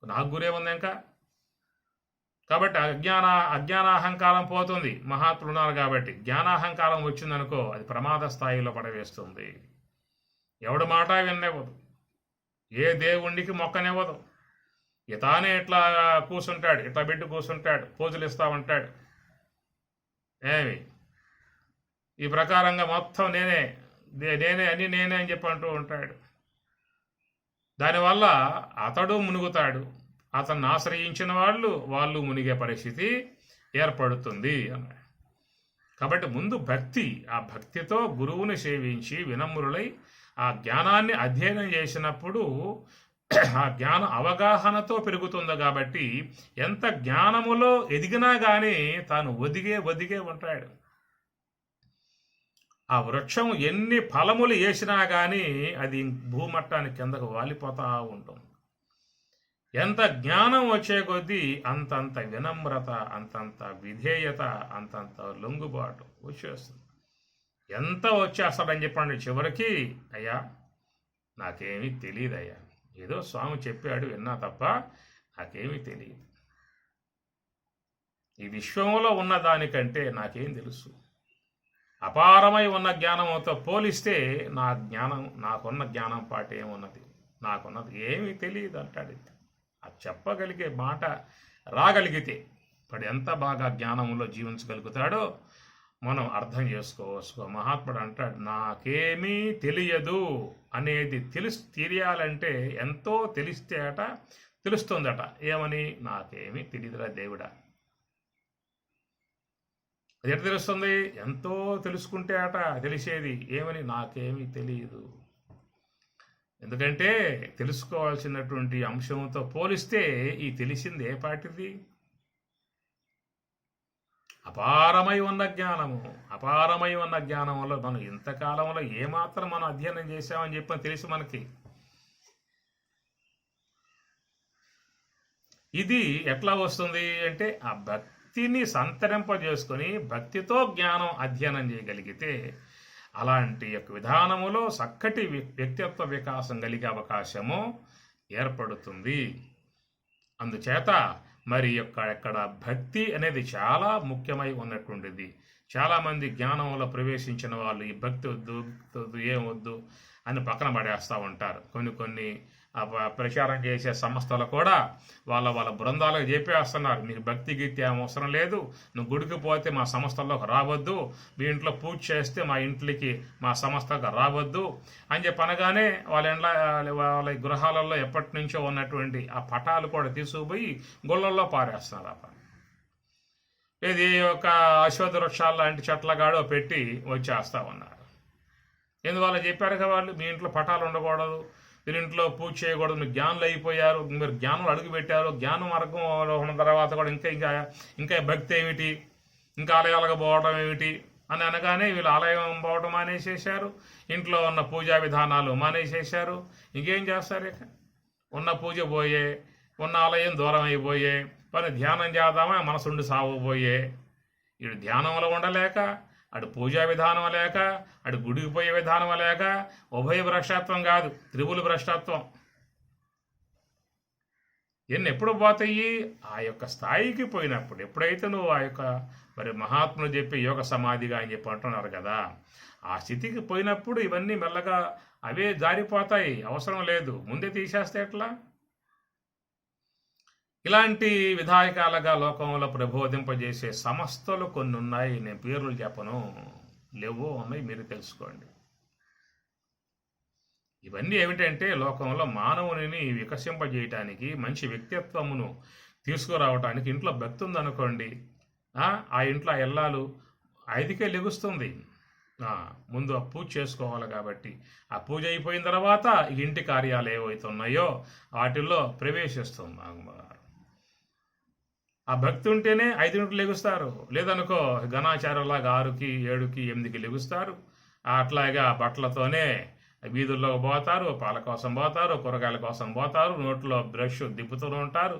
నాకు గురేముంది ఇంకా. కాబట్టి అజ్ఞానాహంకారం పోతుంది. మహాత్ములు ఉన్నారు కాబట్టి. జ్ఞానాహంకారం వచ్చిందనుకో, అది ప్రమాద స్థాయిలో పడవేస్తుంది. ఎవడి మాట విననివ్వదు, ఏ దేవుడికి మొక్కనివ్వదు. ఇతానే ఇట్లా కూర్చుంటాడు, ఇట్లా పెట్టి కూర్చుంటాడు, పూజలు ఇస్తా ఉంటాడు. ఏమి ఈ ప్రకారంగా మొత్తం నేనే అని చెప్పి అంటూ ఉంటాడు. దానివల్ల అతడు మునుగుతాడు, అతన్ని ఆశ్రయించిన వాళ్ళు మునిగే పరిస్థితి ఏర్పడుతుంది అన్నాడు. కాబట్టి ముందు భక్తి, ఆ భక్తితో గురువుని సేవించి వినమ్రులై ఆ జ్ఞానాన్ని అధ్యయనం చేసినప్పుడు ఆ జ్ఞాన అవగాహనతో పెరుగుతుంది. కాబట్టి ఎంత జ్ఞానములో ఎదిగినా కానీ తాను ఒదిగే ఉంటాడు. ఆ వృక్షం ఎన్ని ఫలములు వేసినా కానీ అది భూమట్టానికి కిందకు వాలిపోతా ఉంటుంది. ఎంత జ్ఞానం వచ్చే కొద్దీ అంతంత వినమ్రత, అంతంత విధేయత, అంతంత లొంగుబాటు వచ్చేస్తుంది. ఎంత వచ్చేస్తాడని చెప్పండి, చివరికి అయ్యా నాకేమీ తెలియదయ్యా, ఏదో స్వామి చెప్పాడు విన్నా తప్ప నాకేమీ తెలియదు. ఈ విశ్వంలో ఉన్న దానికంటే నాకేం తెలుసు. అపారమై ఉన్న జ్ఞానంతో పోలిస్తే నాకున్న జ్ఞానం పాటు ఏమున్నది, నాకున్నది ఏమీ తెలియదు అంటాడు. అది చెప్పగలిగే మాట రాగలిగితే ఇప్పుడు ఎంత బాగా జ్ఞానంలో జీవించగలుగుతాడో మనం అర్థం చేసుకోవచ్చు. మహాత్ముడు అంటాడు, నాకేమీ తెలియదు అనేది తెలియాలంటే ఎంతో తెలిస్తే తెలుస్తుందట. ఏమని? నాకేమీ తెలియదురా దేవుడా. అది ఎట్లా తెలుస్తుంది? ఎంతో తెలుసుకుంటే తెలిసేది. ఏమని? నాకేమీ తెలియదు. ఎందుకంటే తెలుసుకోవాల్సినటువంటి అంశంతో పోలిస్తే ఈ తెలిసింది ఏ పాటిది? అపారమై ఉన్న జ్ఞానంలో మనం ఇంతకాలంలో ఏమాత్రం మనం అధ్యయనం చేశామని చెప్పని తెలుసు మనకి. ఇది ఎట్లా వస్తుంది అంటే ఆ భక్తిని సంతరింపజేసుకొని భక్తితో జ్ఞానం అధ్యయనం చేయగలిగితే అలాంటి యొక్క విధానములో చక్కటి వ్యక్తిత్వ వికాసం కలిగే అవకాశము ఏర్పడుతుంది. అందుచేత మరి ఇక్కడ భక్తి అనేది చాలా ముఖ్యమై ఉన్నటువంటిది. చాలామంది జ్ఞానంలో ప్రవేశించిన వాళ్ళు ఈ భక్తి వద్దు ఏం వద్దు అని పక్కన పడేస్తూ ఉంటారు. కొన్ని ప్రచారం చేసే సంస్థలు కూడా వాళ్ళ బృందాలకు చెప్పేస్తున్నారు, మీకు భక్తి గీతి అవసరం లేదు, నువ్వు గుడికి పోతే మా సంస్థల్లోకి రావద్దు, మీ ఇంట్లో పూజ చేస్తే మా సంస్థకు రావద్దు అని చెప్పి అనగానే వాళ్ళ గృహాలలో ఎప్పటి నుంచో ఉన్నటువంటి ఆ పటాలు కూడా తీసుకుపోయి గొళ్ళల్లో పారేస్తున్నారు. ఇది ఒక అశ్వత్థ వృక్షాలు లాంటి చెట్లగాడో పెట్టి వచ్చేస్తా ఉన్నారు. ఎందువల్ల చెప్పారు కదా వాళ్ళు, మీ ఇంట్లో పటాలు ఉండకూడదు, మీరు ఇంట్లో పూజ చేయకూడదు, మీరు జ్ఞానులు అయిపోయారు, మీరు జ్ఞానులు అడుగుపెట్టారు, జ్ఞాన మార్గంలో ఉన్న తర్వాత కూడా ఇంకా భక్తి ఏమిటి, ఇంకా ఆలయాలకు పోవడం ఏమిటి అని అనగానే వీళ్ళు ఆలయం పోవడం మానేసేశారు, ఇంట్లో ఉన్న పూజా విధానాలు మానేసేశారు. ఇంకేం చేస్తారు? ఇక ఉన్న పూజ పోయే, ఉన్న ఆలయం దూరం అయిపోయే, పని ధ్యానం చేద్దామా మనసుండి సావబోయే. ఇటు ధ్యానంలో ఉండలేక, అటు పూజా విధానం లేక, అటు గుడికి పోయే విధానం లేక, ఉభయ భ్రష్టత్వం కాదు, త్రిపుల భ్రష్టత్వం. ఎప్పుడు పోతాయి? ఆ యొక్క స్థాయికి పోయినప్పుడు. ఎప్పుడైతే నువ్వు ఆ యొక్క మరి మహాత్ములు చెప్పి యోగ సమాధిగా అని చెప్పి అంటున్నారు కదా, ఆ స్థితికి పోయినప్పుడు ఇవన్నీ మెల్లగా అవే జారిపోతాయి. అవసరం లేదు, ముందే తీసేస్తే ఎట్లా? ఇలాంటి విధాయకాలుగా లోకంలో ప్రబోధింపజేసే సంస్థలు కొన్ని ఉన్నాయి. నేను పేర్లు చెప్పను, లేవో ఉన్నాయి, మీరు తెలుసుకోండి. ఇవన్నీ ఏమిటంటే లోకంలో మానవుని వికసింపజేయటానికి, మంచి వ్యక్తిత్వమును తీసుకురావటానికి. ఇంట్లో భక్తి ఉందనుకోండి, ఆ ఇంట్లో ఎల్లాలు 5కే లెగుస్తుంది. ముందు ఆ పూజ చేసుకోవాలి. కాబట్టి ఆ పూజ అయిపోయిన తర్వాత ఇంటి కార్యాలు ఏవైతే ఉన్నాయో వాటిల్లో ప్రవేశిస్తుంది. ఆ భక్తి ఉంటేనే 5ంటికి లెగుస్తారు. లేదనుకో ఘనాచారంలాగా 6కి 7కి 8కి లెగుస్తారు. అట్లాగా బట్టలతోనే వీధుల్లో పోతారు, పాల కోసం పోతారు, కూరగాయల కోసం పోతారు, నోట్లో బ్రష్ దిప్పుతూ ఉంటారు.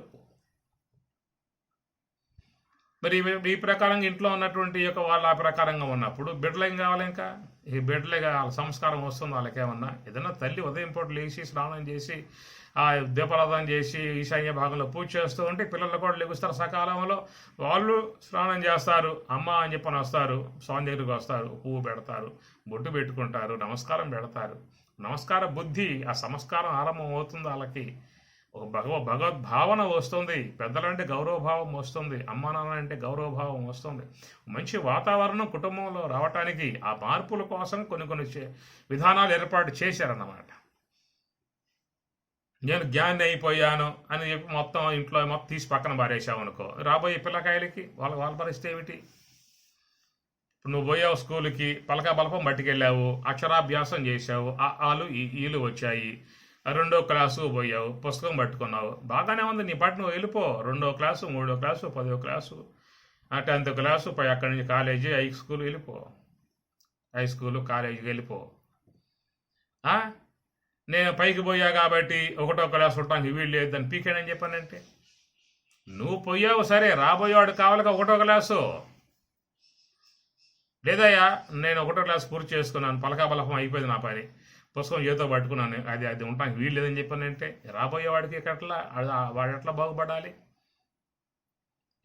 మరి ఈ ప్రకారంగా ఇంట్లో ఉన్నటువంటి యొక్క వాళ్ళు ఆ ప్రకారంగా ఉన్నప్పుడు బిడ్డలు ఏం కావాలి? ఇంకా ఈ బిడ్డలేగా వాళ్ళ సంస్కారం వస్తుంది. వాళ్ళకేమన్నా ఏదైనా తల్లి ఉదయం పూట లేచి స్నానం చేసి ఆ దీపారాధన చేసి ఈశాన్య భాగంలో పూజ చేస్తూ ఉంటే పిల్లలు కూడా లెగుస్తారు సకాలంలో. వాళ్ళు స్నానం చేస్తారు, అమ్మ అని చెప్పని వస్తారు, స్వామి దగ్గరికి వస్తారు, పువ్వు పెడతారు, బొట్టు పెట్టుకుంటారు, నమస్కారం పెడతారు. నమస్కార బుద్ధి, ఆ సంస్కారం ఆరంభం అవుతుంది. వాళ్ళకి ఒక భగవద్భావన వస్తుంది. పెద్దలంటే గౌరవభావం వస్తుంది, అమ్మ నాన్న అంటే గౌరవభావం వస్తుంది. మంచి వాతావరణం కుటుంబంలో రావటానికి ఆ మార్పుల కోసం కొన్ని విధానాలు ఏర్పాటు చేశారన్నమాట. నేను జ్ఞాని అయిపోయాను అని చెప్పి మొత్తం ఇంట్లో మొత్తం తీసి పక్కన పారేసావు అనుకో, రాబోయే పిల్లకాయలకి వాళ్ళ పరిస్థితి ఏమిటి? ఇప్పుడు నువ్వు పోయావు స్కూల్కి, పలకా బలపం పట్టుకెళ్ళావు, అక్షరాభ్యాసం చేశావు, ఆలు ఈలు వచ్చాయి, 2వ క్లాసు పోయావు, పుస్తకం పట్టుకున్నావు, బాగానే ఉంది. నీ పాటు నువ్వు వెళ్ళిపో. 2వ క్లాసు, 3వ క్లాసు, 10వ క్లాసు, 10th క్లాసు, అక్కడి నుంచి కాలేజీ, హై స్కూల్ వెళ్ళిపో. హై స్కూలు, కాలేజీకి వెళ్ళిపో. నేను పైకి పోయా కాబట్టి 1వ క్లాస్ ఉండటానికి వీలు లేదు దాన్ని పీకేనని చెప్పానంటే, నువ్వు పోయావు సరే, రాబోయేవాడు కావాలిగా 1వ క్లాసు. లేదయ్యా నేను 1వ క్లాస్ పూర్తి చేసుకున్నాను, పలకా బలపం అయిపోయింది నా పని, పుస్తకం చేతితో పట్టుకున్నాను, అది ఉండటానికి వీలు లేదని చెప్పానంటే రాబోయేవాడికి ఎట్లా వాడు ఎట్లా బాగుపడాలి?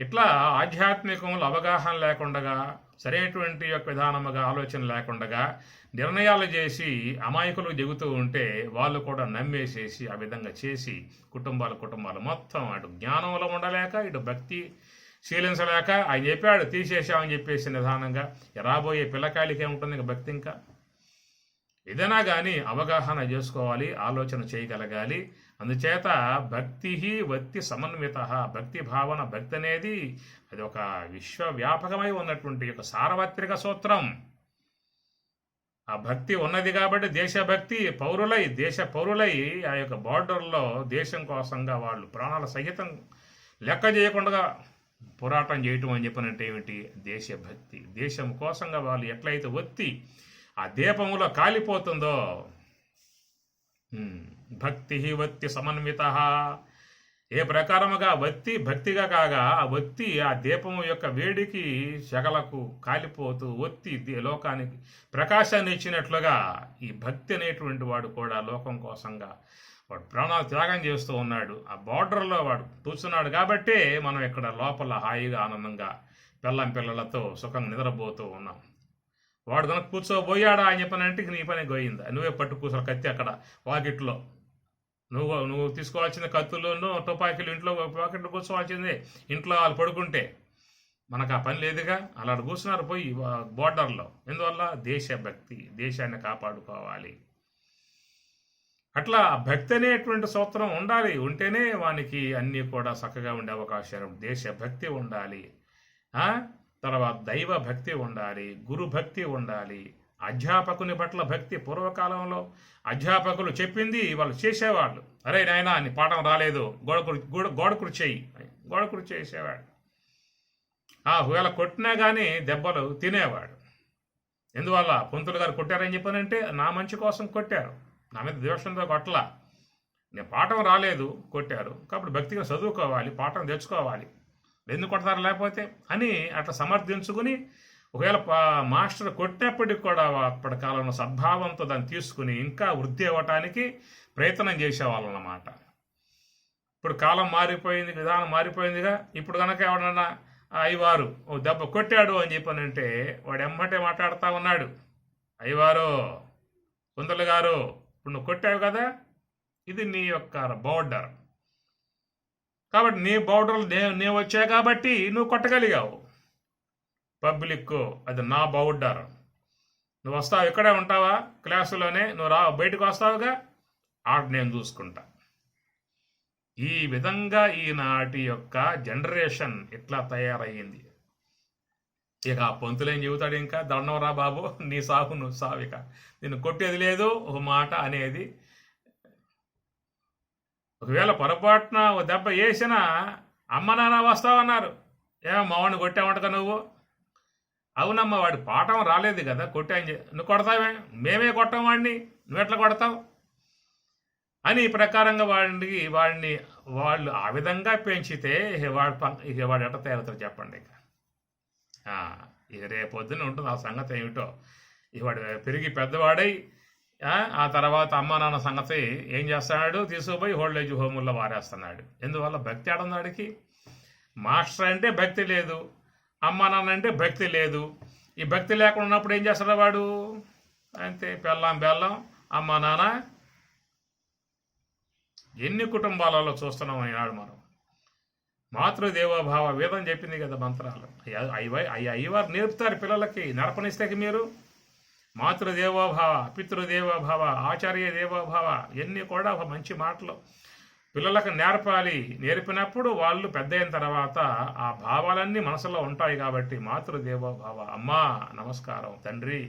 ఇట్లా ఆధ్యాత్మికంలో అవగాహన లేకుండా, సరైనటువంటి యొక్క విధానముగా ఆలోచన లేకుండా నిర్ణయాలు చేసి అమాయకులకు దిగుతూ ఉంటే వాళ్ళు కూడా నమ్మేసేసి ఆ విధంగా చేసి కుటుంబాలు మొత్తం అటు జ్ఞానంలో ఉండలేక, ఇటు భక్తి శీలించలేక, ఆయన చెప్పాడు తీసేసామని చెప్పేసి నిదానంగా రాబోయే పిల్లకాయలకి ఏముంటుంది ఇంకా భక్తి? ఇంకా ఏదైనా కానీ అవగాహన చేసుకోవాలి, ఆలోచన చేయగలగాలి. అందుచేత భక్తి వత్తి సమన్విత, భక్తి భావన, భక్తి అనేది అది ఒక విశ్వవ్యాపకమై ఉన్నటువంటి ఒక సార్వత్రిక సూత్రం. ఆ భక్తి ఉన్నది కాబట్టి దేశభక్తి దేశ పౌరులై ఆ యొక్క బార్డర్లో దేశం కోసంగా వాళ్ళు ప్రాణాల సహితం లెక్క చేయకుండా పోరాటం చేయటం అని చెప్పినట్టు ఏమిటి? దేశభక్తి. దేశం కోసంగా వాళ్ళు ఎట్లయితే ఒత్తి ఆ దీపములో కాలిపోతుందో, భక్తి వత్తి సమన్విత, ఏ ప్రకారముగా వత్తి భక్తిగా కాగా ఆ ఒత్తి ఆ దీపము యొక్క వేడికి శగలకు కాలిపోతూ ఒత్తి లోకానికి ప్రకాశాన్ని ఇచ్చినట్లుగా ఈ భక్తి అనేటువంటి వాడు కూడా లోకం కోసంగా వాడు ప్రాణాలు త్యాగం చేస్తూ ఉన్నాడు. ఆ బార్డర్లో వాడు కూర్చున్నాడు కాబట్టే మనం ఇక్కడ లోపల హాయిగా ఆనందంగా పిల్లలతో సుఖంగా నిద్రపోతూ ఉన్నాం. వాడు కనుక కూర్చోబోయాడా అని చెప్పనంటే నీ పని గోయిందా, నువ్వే పట్టు కూర్చోవాలి కత్తి అక్కడ వాకిట్లో, నువ్వు తీసుకోవాల్సిన కత్తులను తుపాకీలు ఇంట్లో పాకెట్లు కూర్చోవాల్సిందే. ఇంట్లో వాళ్ళు పడుకుంటే మనకు ఆ పని లేదుగా. అలా కూర్చున్నారు పోయి బోర్డర్లో. ఎందువల్ల? దేశభక్తి, దేశాన్ని కాపాడుకోవాలి. అట్లా భక్తి అనేటువంటి సూత్రం ఉండాలి. ఉంటేనే వానికి అన్నీ కూడా చక్కగా ఉండే అవకాశం. దేశభక్తి ఉండాలి, తర్వాత దైవ భక్తి ఉండాలి, గురు భక్తి ఉండాలి, అధ్యాపకుని పట్ల భక్తి. పూర్వకాలంలో అధ్యాపకులు చెప్పింది వాళ్ళు చేసేవాళ్ళు. అరే నాయనా నీ పాఠం రాలేదు, గోడకుడు చేయి, గోడకుడు చేసేవాడు. ఒకవేళ కొట్టినా కానీ దెబ్బలు తినేవాడు. ఎందువల్ల? పంతులు గారు కొట్టారని చెప్పానంటే నా మంచి కోసం కొట్టారు, నా మీద ద్వేషంతో కొట్టలా. నేను పాఠం రాలేదు కొట్టారు కాబట్టి భక్తిగా చదువుకోవాలి, పాఠం తెచ్చుకోవాలి, ఎందుకు కొడతారు లేకపోతే అని అట్లా సమర్థించుకుని, ఒకవేళ మాస్టర్ కొట్టినప్పటికి కూడా అప్పటి కాలంలో సద్భావంతో దాన్ని తీసుకుని ఇంకా వృద్ధి అవ్వటానికి ప్రయత్నం చేసేవాళ్ళు అన్నమాట. ఇప్పుడు కాలం మారిపోయింది, విధానం మారిపోయిందిగా. ఇప్పుడు కనుక ఎవడన్నా అయ్యవారు ఓ దెబ్బ కొట్టాడు అని చెప్పానంటే వాడు ఎమ్మటే మాట్లాడుతూ ఉన్నాడు, అయ్యవారు కుందలు గారు ఇప్పుడు నువ్వు కొట్టావు కదా, ఇది నీ యొక్క బోర్డర్ కాబట్టి నీ బోర్డర్లు నేను వచ్చా కాబట్టి నువ్వు కొట్టగలిగావు. పబ్లిక్ అది నా బోర్డర్, నువ్వు వస్తావు ఇక్కడే ఉంటావా క్లాసులోనే, నువ్వు బయటకు వస్తావుగా, ఆడ నేను చూసుకుంటా. ఈ విధంగా ఈనాటి యొక్క జనరేషన్ ఇట్లా తయారయ్యింది. ఇక ఆ పంతులేం చెబుతాడు, ఇంకా దండవరా బాబు నీ సాగు నువ్వు సావు, ఇక నేను కొట్టేది లేదు ఒక మాట అనేది. ఒకవేళ పొరపాటున ఒక దెబ్బ వేసినా అమ్మ నాన్న వస్తావన్నారు. ఏమో మావాడిని కొట్టామంటగా నువ్వు? అవునమ్మా, వాడి పాఠం రాలేదు కదా కొట్టాను. నువ్వు కొడతావే? మేమే కొట్టాం వాడిని, నువ్వెట్లా కొడతావు అని ఈ ప్రకారంగా వాడిని వాళ్ళు ఆ విధంగా పెంచితే వాడు ఎట్ట తేలుతారు చెప్పండి. ఇక రేపొద్దున ఉంటుంది ఆ సంగతి ఏమిటో. వాడు పెరిగి పెద్దవాడై ఆ తర్వాత అమ్మా నాన్న సంగతి ఏం చేస్తున్నాడు, తీసుకుపోయి ఓల్డేజ్ హోముల్లో వారేస్తున్నాడు. ఎందువల్ల? భక్తి ఆడున్నాడికి. మాస్టర్ అంటే భక్తి లేదు, అమ్మా నాన్న అంటే భక్తి లేదు. ఈ భక్తి లేకుండా ఉన్నప్పుడు ఏం చేస్తాడు వాడు? అంతే, పెళ్ళాం బెల్లం అమ్మా నాన్న. ఎన్ని కుటుంబాలలో చూస్తున్నాం ఈనాడు మనం. మాతృదేవోభావ వేదం చెప్పింది కదా మంత్రాలు. అయ్యవారు నేర్పుతారు పిల్లలకి, నడపనిస్తే మీరు. మాతృదేవోభావ, పితృదేవోభావ, ఆచార్య దేవోభావ, ఇవన్నీ కూడా ఒక మంచి మాటలు పిల్లలకు నేర్పాలి. నేర్పినప్పుడు వాళ్ళు పెద్ద అయిన తర్వాత ఆ భావాలన్నీ మనసులో ఉంటాయి. కాబట్టి మాతృదేవోభావ, అమ్మా నమస్కారం, తండ్రి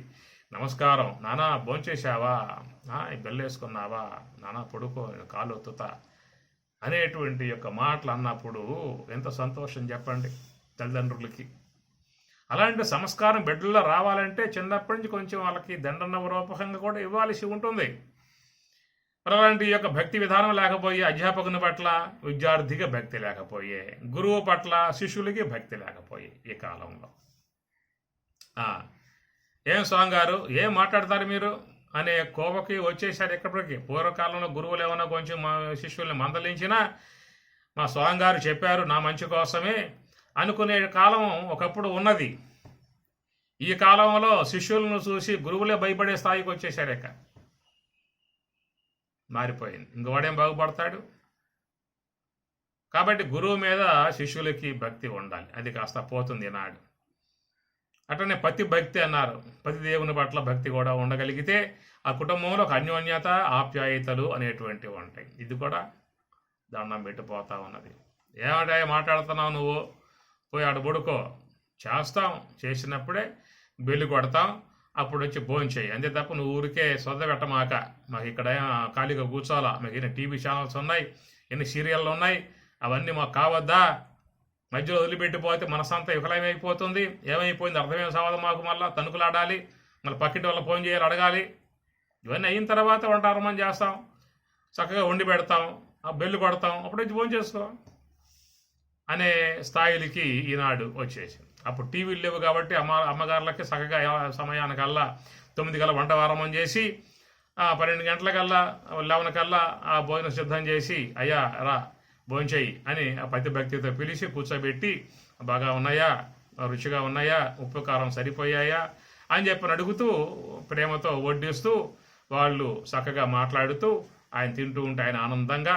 నమస్కారం, నానా భోంచేశావా, బెల్లేసుకున్నావా, నానా పడుకో, కాలు ఒత్తుతా అనేటువంటి యొక్క మాటలు అన్నప్పుడు ఎంత సంతోషం చెప్పండి తల్లిదండ్రులకి. అలాంటి సంస్కారం బిడ్డల్లో రావాలంటే చిన్నప్పటి నుంచి కొంచెం వాళ్ళకి దండన రూపకంగా కూడా ఇవ్వాల్సి ఉంటుంది. అలాంటి యొక్క భక్తి విధానం లేకపోయి అధ్యాపకుని పట్ల విద్యార్థికి భక్తి లేకపోయే, గురువు పట్ల శిష్యులకి భక్తి లేకపోయే ఈ కాలంలో. ఏం స్వామి గారు ఏం మాట్లాడతారు మీరు అనే కోపకి వచ్చేసారు ఇక్కడికి. పూర్వకాలంలో గురువులు ఏమైనా కొంచెం మా శిష్యుల్ని మందలించినా మా స్వామి గారు చెప్పారు నా మంచి కోసమే అనుకునే కాలం ఒకప్పుడు ఉన్నది. ఈ కాలంలో శిష్యులను చూసి గురువులే భయపడే స్థాయికి వచ్చేసారు. ఇక మారిపోయింది. ఇంకవాడేం బాగుపడతాడు? కాబట్టి గురువు మీద శిష్యులకి భక్తి ఉండాలి. అది కాస్త పోతుంది నాడు. అట్లనే పతి భక్తి అన్నారు. పతి దేవుని పట్ల భక్తి కూడా ఉండగలిగితే ఆ కుటుంబంలో ఒక అన్యోన్యత, ఆప్యాయతలు అనేటువంటివి ఉంటాయి. ఇది కూడా దండం పెట్టిపోతా ఉన్నది. ఏమంటే మాట్లాడుతున్నావు నువ్వు, పోయి ఆడు పడుకో. చేస్తాం, చేసినప్పుడే బెల్లి కొడతాం, అప్పుడు వచ్చి భోంచేయి. అంతే తప్ప నువ్వు ఊరికే సొద్ద పెట్టమాక. మాకు ఇక్కడ ఖాళీగా కూర్చోవాలా, మాకు ఎన్ని టీవీ ఛానల్స్ ఉన్నాయి, ఎన్ని సీరియళ్ళు ఉన్నాయి, అవన్నీ మాకు కావద్దా? మధ్యలో వదిలిపెట్టిపోతే మనసంతా విఫలమైపోతుంది. ఏమైపోయింది అర్థమేం సావదు మాకు. మళ్ళీ తణుకులాడాలి, మళ్ళీ పక్కింటి వాళ్ళ ఫోన్ చేయాలి, అడగాలి. ఇవన్నీ అయిన తర్వాత వంటారమని చేస్తాం, చక్కగా వండి పెడతాం, ఆ బెల్లు కొడతాం, అప్పుడు వచ్చి ఫోన్ చేసుకో అనే స్థాయిలకి ఈనాడు వచ్చేసింది. అప్పుడు టీవీలు లేవు కాబట్టి అమ్మగారులకి చక్కగా సమయానికల్లా 9 కల్లా వంట వారమం చేసి 12 గంటలకల్లా 11 కల్లా ఆ భోజనం సిద్ధం చేసి అయ్యా రా భోంచేయి అని ఆ పతి భక్తితో పిలిచి కూర్చోబెట్టి బాగా ఉన్నాయా, రుచిగా ఉన్నాయా, ఉప్పు కారం సరిపోయాయా అని చెప్పని అడుగుతూ ప్రేమతో వడ్డిస్తూ వాళ్ళు చక్కగా మాట్లాడుతూ ఆయన తింటూ ఉంటే ఆయన ఆనందంగా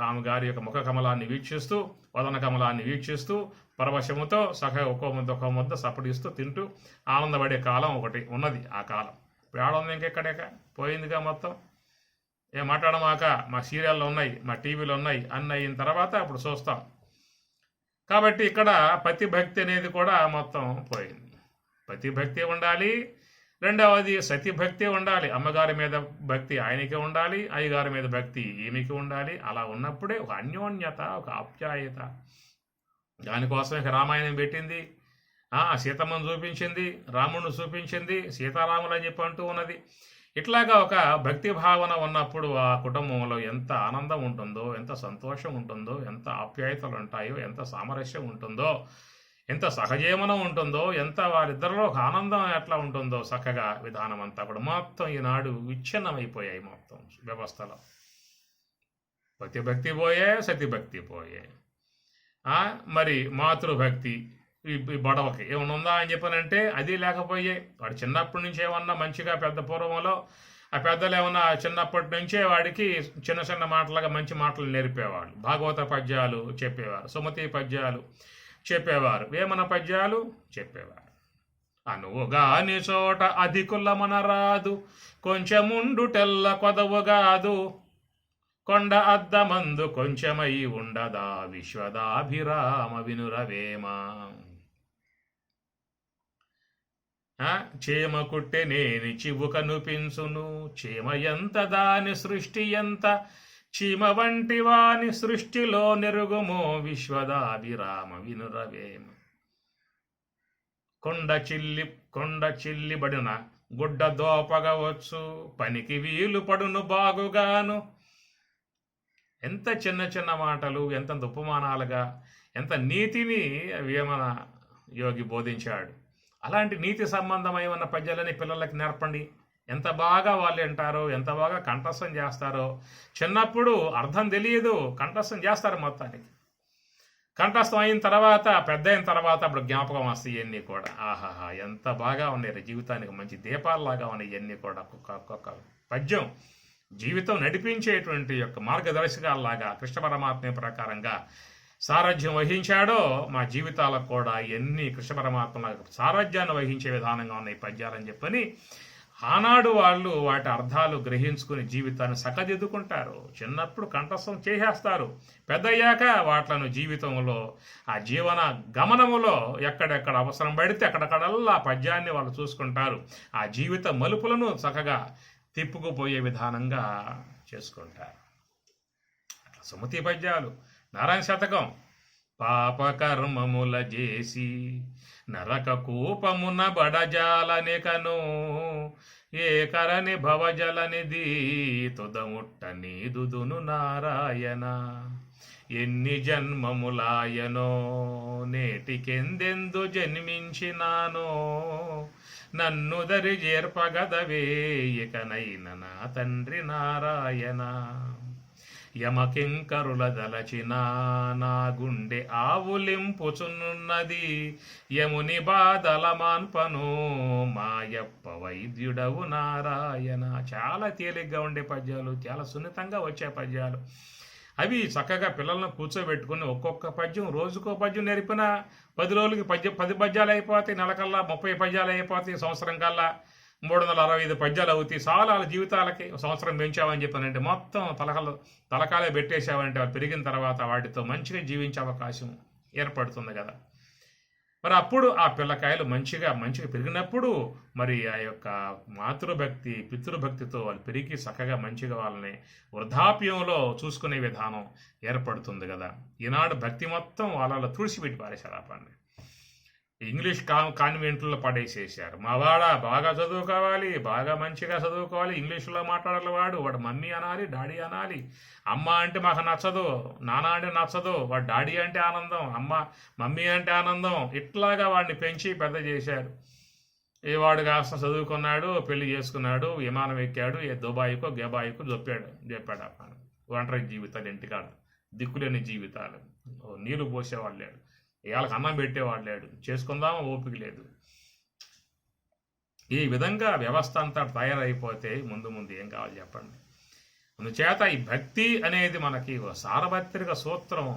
ఆమె గారి యొక్క ముఖ కమలాన్ని వీక్షిస్తూ, వదన కమలాన్ని వీక్షిస్తూ పరవశముతో చక్కగా ఒక్కో ముద్ద సపడిస్తూ తింటూ ఆనందపడే కాలం ఒకటి ఉన్నది. ఆ కాలం ఇప్పుడు ఇంకెక్కడేక పోయిందిగా మొత్తం. ఏం మాట్లాడమాక, మా సీరియల్లో ఉన్నాయి, మా టీవీలో ఉన్నాయి అన్న అయిన తర్వాత అప్పుడు చూస్తాం. కాబట్టి ఇక్కడ పతి భక్తి అనేది కూడా మొత్తం పోయింది. పతి భక్తి ఉండాలి, రెండవది సతీభక్తి ఉండాలి. అమ్మగారి మీద భక్తి ఆయనకి ఉండాలి, అయ్యగారి మీద భక్తి ఈమెకి ఉండాలి. అలా ఉన్నప్పుడే ఒక అన్యోన్యత, ఒక ఆప్యాయత. దానికోసం ఇక రామాయణం పెట్టింది, సీతమ్మను చూపించింది, రాముడిని చూపించింది, సీతారాములు అని చెప్పి అంటూ ఉన్నది. ఇట్లాగా ఒక భక్తి భావన ఉన్నప్పుడు ఆ కుటుంబంలో ఎంత ఆనందం ఉంటుందో, ఎంత సంతోషం ఉంటుందో, ఎంత ఆప్యాయతలు ఉంటాయో, ఎంత సామరస్యం ఉంటుందో, ఎంత సహజీవనం ఉంటుందో, ఎంత వారిద్దరిలో ఒక ఆనందం ఎట్లా ఉంటుందో చక్కగా విధానం అంతా కూడా మొత్తం ఈనాడు విచ్ఛిన్నమైపోయాయి. మొత్తం వ్యవస్థలో పతిభక్తి పోయే, సతిభక్తి పోయే. మరి మాతృభక్తి ఈ బడవకి ఏమన్నా ఉందా అని చెప్పానంటే అది లేకపోయే. వాడు చిన్నప్పటి నుంచి ఏమన్నా మంచిగా పెద్ద పూర్వంలో ఆ పెద్దలు ఏమన్నా చిన్నప్పటి నుంచే వాడికి చిన్న చిన్న మాటలుగా మంచి మాటలు నేర్పేవాళ్ళు. భాగవత పద్యాలు చెప్పేవారు, సుమతి పద్యాలు చెప్పేవారు, వేమన పద్యాలు చెప్పేవారు. అనువుగాని చోట అధికులమనరాదు, కొంచెముండు టెల్ల కొదవుగాదు, కొండ అద్దమందు కొంచెమై ఉండదా, విశ్వదాభిరామ వినురవేమ. చేమ కుట్టె నేని చివు కనుపించును, చేమ ఎంత దాని సృష్టి ఎంత, చీమ వంటి వాని సృష్టిలో నెరుగుమో విశ్వదాభిరామ వినురవేమ. కొండ చిల్లిబడిన గుడ్డ దోపగవచ్చు, పనికి వీలు పడును బాగుగాను. ఎంత చిన్న చిన్న మాటలు, ఎంత ఉపమానాలుగా, ఎంత నీతిని వేమన యోగి బోధించాడు. అలాంటి నీతి సంబంధమై ఉన్న పద్యాలని పిల్లలకి నేర్పండి. ఎంత బాగా వాళ్ళు వింటారో, ఎంత బాగా కంఠస్థం చేస్తారో. చిన్నప్పుడు అర్థం తెలియదు, కంఠస్థం చేస్తారు మొత్తానికి. కంఠస్థం అయిన తర్వాత, పెద్ద అయిన తర్వాత అప్పుడు జ్ఞాపకం వస్తాయి ఇవన్నీ కూడా. ఆహాహా, ఎంత బాగా ఉన్నాయి, జీవితానికి మంచి దీపాలలాగా ఉన్నాయి ఇవన్నీ కూడా. ఒక్కొక్క పద్యం జీవితం నడిపించేటువంటి యొక్క మార్గదర్శకాలలాగా కృష్ణ పరమాత్మ ప్రకారంగా సారథ్యం వహించాడో మా జీవితాలకు కూడా ఎన్ని కృష్ణ పరమాత్మ సారథ్యాన్ని వహించే విధానంగా ఉన్నాయి పద్యాలని చెప్పని ఆనాడు వాళ్ళు వాటి అర్థాలు గ్రహించుకుని జీవితాన్ని సకదిద్దుకుంటారు. చిన్నప్పుడు కంఠస్థం చేసేస్తారు, పెద్దయ్యాక వాట్లను జీవితంలో ఆ జీవన గమనములో ఎక్కడెక్కడ అవసరం పడితే అక్కడక్కడల్లా పద్యాన్ని వాళ్ళు చూసుకుంటారు. ఆ జీవిత మలుపులను చక్కగా తిప్పుకుపోయే విధానంగా చేసుకుంటారు. అట్లా సుమతి పద్యాలు. నారాయణ శతకం. పాపకర్మముల చేసి నరక కూపమున బడజాలనికను, ఏ కరని భవజలనిది తుదముట్ట నీదుదును నారాయణ. ఎన్ని జన్మములాయనో నేటికెందెందు జన్మించినానో, నన్ను దరి చేర్పగదవే ఇకనైన నా తండ్రి నారాయణ. యమకింకరుల దలచిన నా గుండె ఆవులింపుచున్నది, యముని బాధల మాన్పను మాయప్ప వైద్యుడవు నారాయణ. చాలా తేలిగ్గా ఉండే పద్యాలు, చాలా సున్నితంగా వచ్చే పద్యాలు. అవి చక్కగా పిల్లలను కూర్చోబెట్టుకుని ఒక్కొక్క పద్యం రోజుకో పద్యం నేర్పినా 10 రోజులకి 10 పద్యాలు అయిపోతాయి, నెలకల్లా 30 పద్యాలు అయిపోతాయి, సంవత్సరం కల్లా 365 పద్యాలు అవుతాయి. చాలా వాళ్ళ జీవితాలకి సంవత్సరం పెంచామని చెప్పానంటే మొత్తం తలకాలే పెట్టేశావంటే వాళ్ళు పెరిగిన తర్వాత వాటితో మంచిగా జీవించే అవకాశం ఏర్పడుతుంది కదా. మరి అప్పుడు ఆ పిల్లకాయలు మంచిగా పెరిగినప్పుడు మరి ఆ యొక్క మాతృభక్తి పితృభక్తితో వాళ్ళు పెరిగి చక్కగా మంచిగా వాళ్ళని వృద్ధాప్యంలో చూసుకునే విధానం ఏర్పడుతుంది కదా. ఈనాడు భక్తి మొత్తం వాళ్ళలో తుడిచిపెట్టి పారేశారు ఆ పని. ఇంగ్లీష్ కాన్వెంట్లో పడేసేసారు. మావాడ బాగా చదువుకోవాలి, బాగా మంచిగా చదువుకోవాలి, ఇంగ్లీష్లో మాట్లాడాలి, వాడు మమ్మీ అనాలి, డాడీ అనాలి. అమ్మ అంటే మాకు నచ్చదు, నాన్న అంటే నచ్చదు, వాడు డాడీ అంటే ఆనందం, మమ్మీ అంటే ఆనందం. ఇట్లాగా వాడిని పెంచి పెద్ద చేశారు. వాడు కాస్త చదువుకున్నాడు, పెళ్లి చేసుకున్నాడు, విమానం ఎక్కాడు, దుబాయ్కో గెబాయ్కో చెప్పాడు ఆ పని. ఒంటరి జీవితాలు, ఇంటికాడ దిక్కులేని జీవితాలు, నీళ్లు పోసేవాళ్ళు లేడు, ఇవాళకి అన్నం పెట్టేవాడు లేడు, చేసుకుందామా ఓపిక లేదు. ఈ విధంగా వ్యవస్థ అంతా తయారైపోతే ముందు ఏం కావాలి చెప్పండి. అందుచేత ఈ భక్తి అనేది మనకి సార్వత్రిక సూత్రం.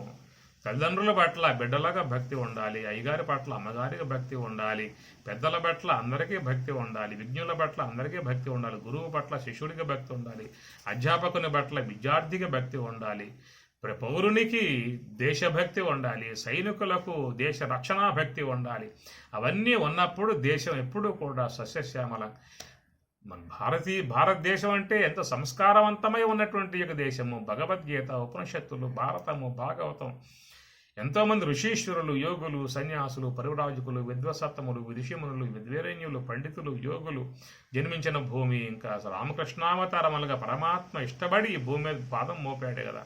తల్లిదండ్రుల పట్ల బిడ్డలుగా భక్తి ఉండాలి, అయ్యగారి పట్ల అమ్మగారికి భక్తి ఉండాలి, పెద్దల పట్ల అందరికీ భక్తి ఉండాలి, విజ్ఞుల పట్ల అందరికీ భక్తి ఉండాలి, గురువు పట్ల శిష్యుడికి భక్తి ఉండాలి, అధ్యాపకుని పట్ల విద్యార్థికి భక్తి ఉండాలి, పౌరునికి దేశభక్తి ఉండాలి, సైనికులకు దేశ రక్షణా భక్తి ఉండాలి. అవన్నీ ఉన్నప్పుడు దేశం ఎప్పుడూ కూడా సస్యశ్యామల. మన భారతదేశం అంటే ఎంత సంస్కారవంతమై ఉన్నటువంటి ఒక దేశము. భగవద్గీత, ఉపనిషత్తులు, భారతము, భాగవతం, ఎంతోమంది ఋషీశ్వరులు, యోగులు, సన్యాసులు, పరివ్రాజకులు, విద్వసత్తములు, ఋషిమునులు, విద్వేరణ్యులు, పండితులు, యోగులు జన్మించిన భూమి. ఇంకా రామకృష్ణావతారములుగా పరమాత్మ ఇష్టపడి ఈ భూమి మీద పాదం మోపాడే కదా.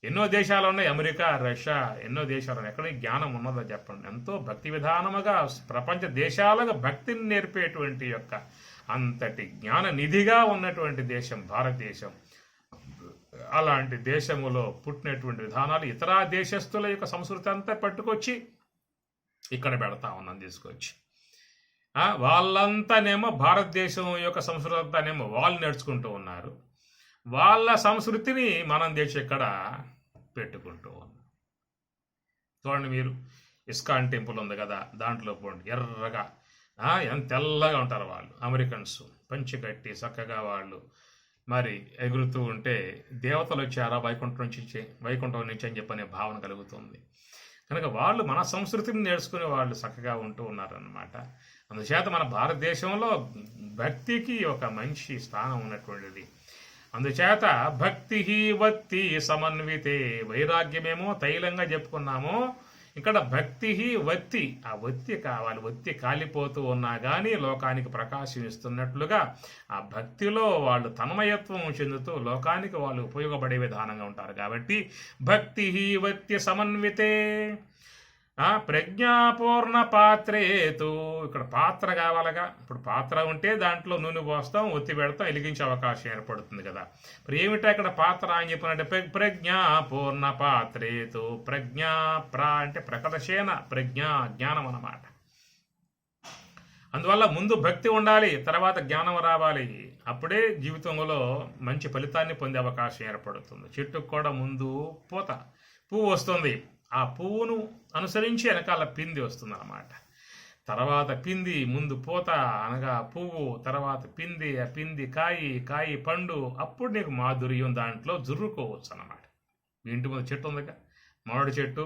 ఎన్నో దేశాలు ఉన్నాయి, అమెరికా, రష్యా, ఎన్నో దేశాలు ఉన్నాయి. ఎక్కడ జ్ఞానం ఉన్నదో చెప్పండి. ఎంతో భక్తి విధానముగా ప్రపంచ దేశాలకు భక్తిని నేర్పేటువంటి యొక్క అంతటి జ్ఞాన నిధిగా ఉన్నటువంటి దేశం భారతదేశం. అలాంటి దేశములో పుట్టినటువంటి విధానాలు ఇతర దేశస్తుల యొక్క సంస్కృతి అంతా పట్టుకొచ్చి ఇక్కడ పెడతా ఉన్నాం తీసుకొచ్చి. వాళ్ళంతానేమో భారతదేశం యొక్క సంస్కృతి అంతానేమో వాళ్ళు నేర్చుకుంటూ ఉన్నారు. వాళ్ళ సంస్కృతిని మనం దేశం ఇక్కడ పెట్టుకుంటూ ఉన్నాం. చూడండి మీరు, ఇస్కాన్ టెంపుల్ ఉంది కదా, దాంట్లో పోండి, ఎర్రగా ఎంత తెల్లగా ఉంటారు వాళ్ళు. అమెరికన్స్ పంచి కట్టి చక్కగా వాళ్ళు మరి ఎగురుతూ ఉంటే దేవతలు వచ్చారా వైకుంఠం నుంచి అని చెప్పనే భావన కలుగుతుంది. కనుక వాళ్ళు మన సంస్కృతిని నేర్చుకునే వాళ్ళు చక్కగా ఉంటూ ఉన్నారన్నమాట. అందుచేత మన భారతదేశంలో భక్తికి ఒక మంచి స్థానం ఉన్నటువంటిది. అందుచేత భక్తి వత్తి సమన్వితే, వైరాగ్యమేమో తైలంగా చెప్పుకున్నాము, ఇక్కడ భక్తి వత్తి, ఆ ఒత్తి కావాలి. ఒత్తి కాలిపోతూ ఉన్నా కానీ లోకానికి ప్రకాశం ఇస్తున్నట్లుగా ఆ భక్తిలో వాళ్ళు తన్మయత్వం చెందుతూ లోకానికి వాళ్ళు ఉపయోగపడే విధానంగా ఉంటారు. కాబట్టి భక్తి వత్తి సమన్వితే ప్రజ్ఞాపూర్ణ పాత్రేతు, ఇక్కడ పాత్ర కావాలగా. ఇప్పుడు పాత్ర ఉంటే దాంట్లో నూనె పోస్తాం, ఒత్తి పెడతాం, వెలిగించే అవకాశం ఏర్పడుతుంది కదా. ఇప్పుడు ఏమిటా ఇక్కడ పాత్ర అని చెప్పినట్టే ప్రజ్ఞాపూర్ణ పాత్రేతు. అంటే ప్రకటశేన జ్ఞానం అన్నమాట. అందువల్ల ముందు భక్తి ఉండాలి, తర్వాత జ్ఞానం రావాలి. అప్పుడే జీవితంలో మంచి ఫలితాన్ని పొందే అవకాశం ఏర్పడుతుంది. చెట్టుకు కూడా ముందు పువ్వు వస్తుంది, ఆ పువ్వును అనుసరించి వెనకాల పిండి వస్తుంది అన్నమాట. తర్వాత పిండి, ముందు పూత అనగా పువ్వు, తర్వాత పిండి, ఆ పిండి కాయి పండు, అప్పుడు నీకు మాధుర్యం దాంట్లో జుర్రుకోవచ్చు అన్నమాట. మీ ఇంటి ముందు చెట్టు ఉందిగా, మామిడి చెట్టు,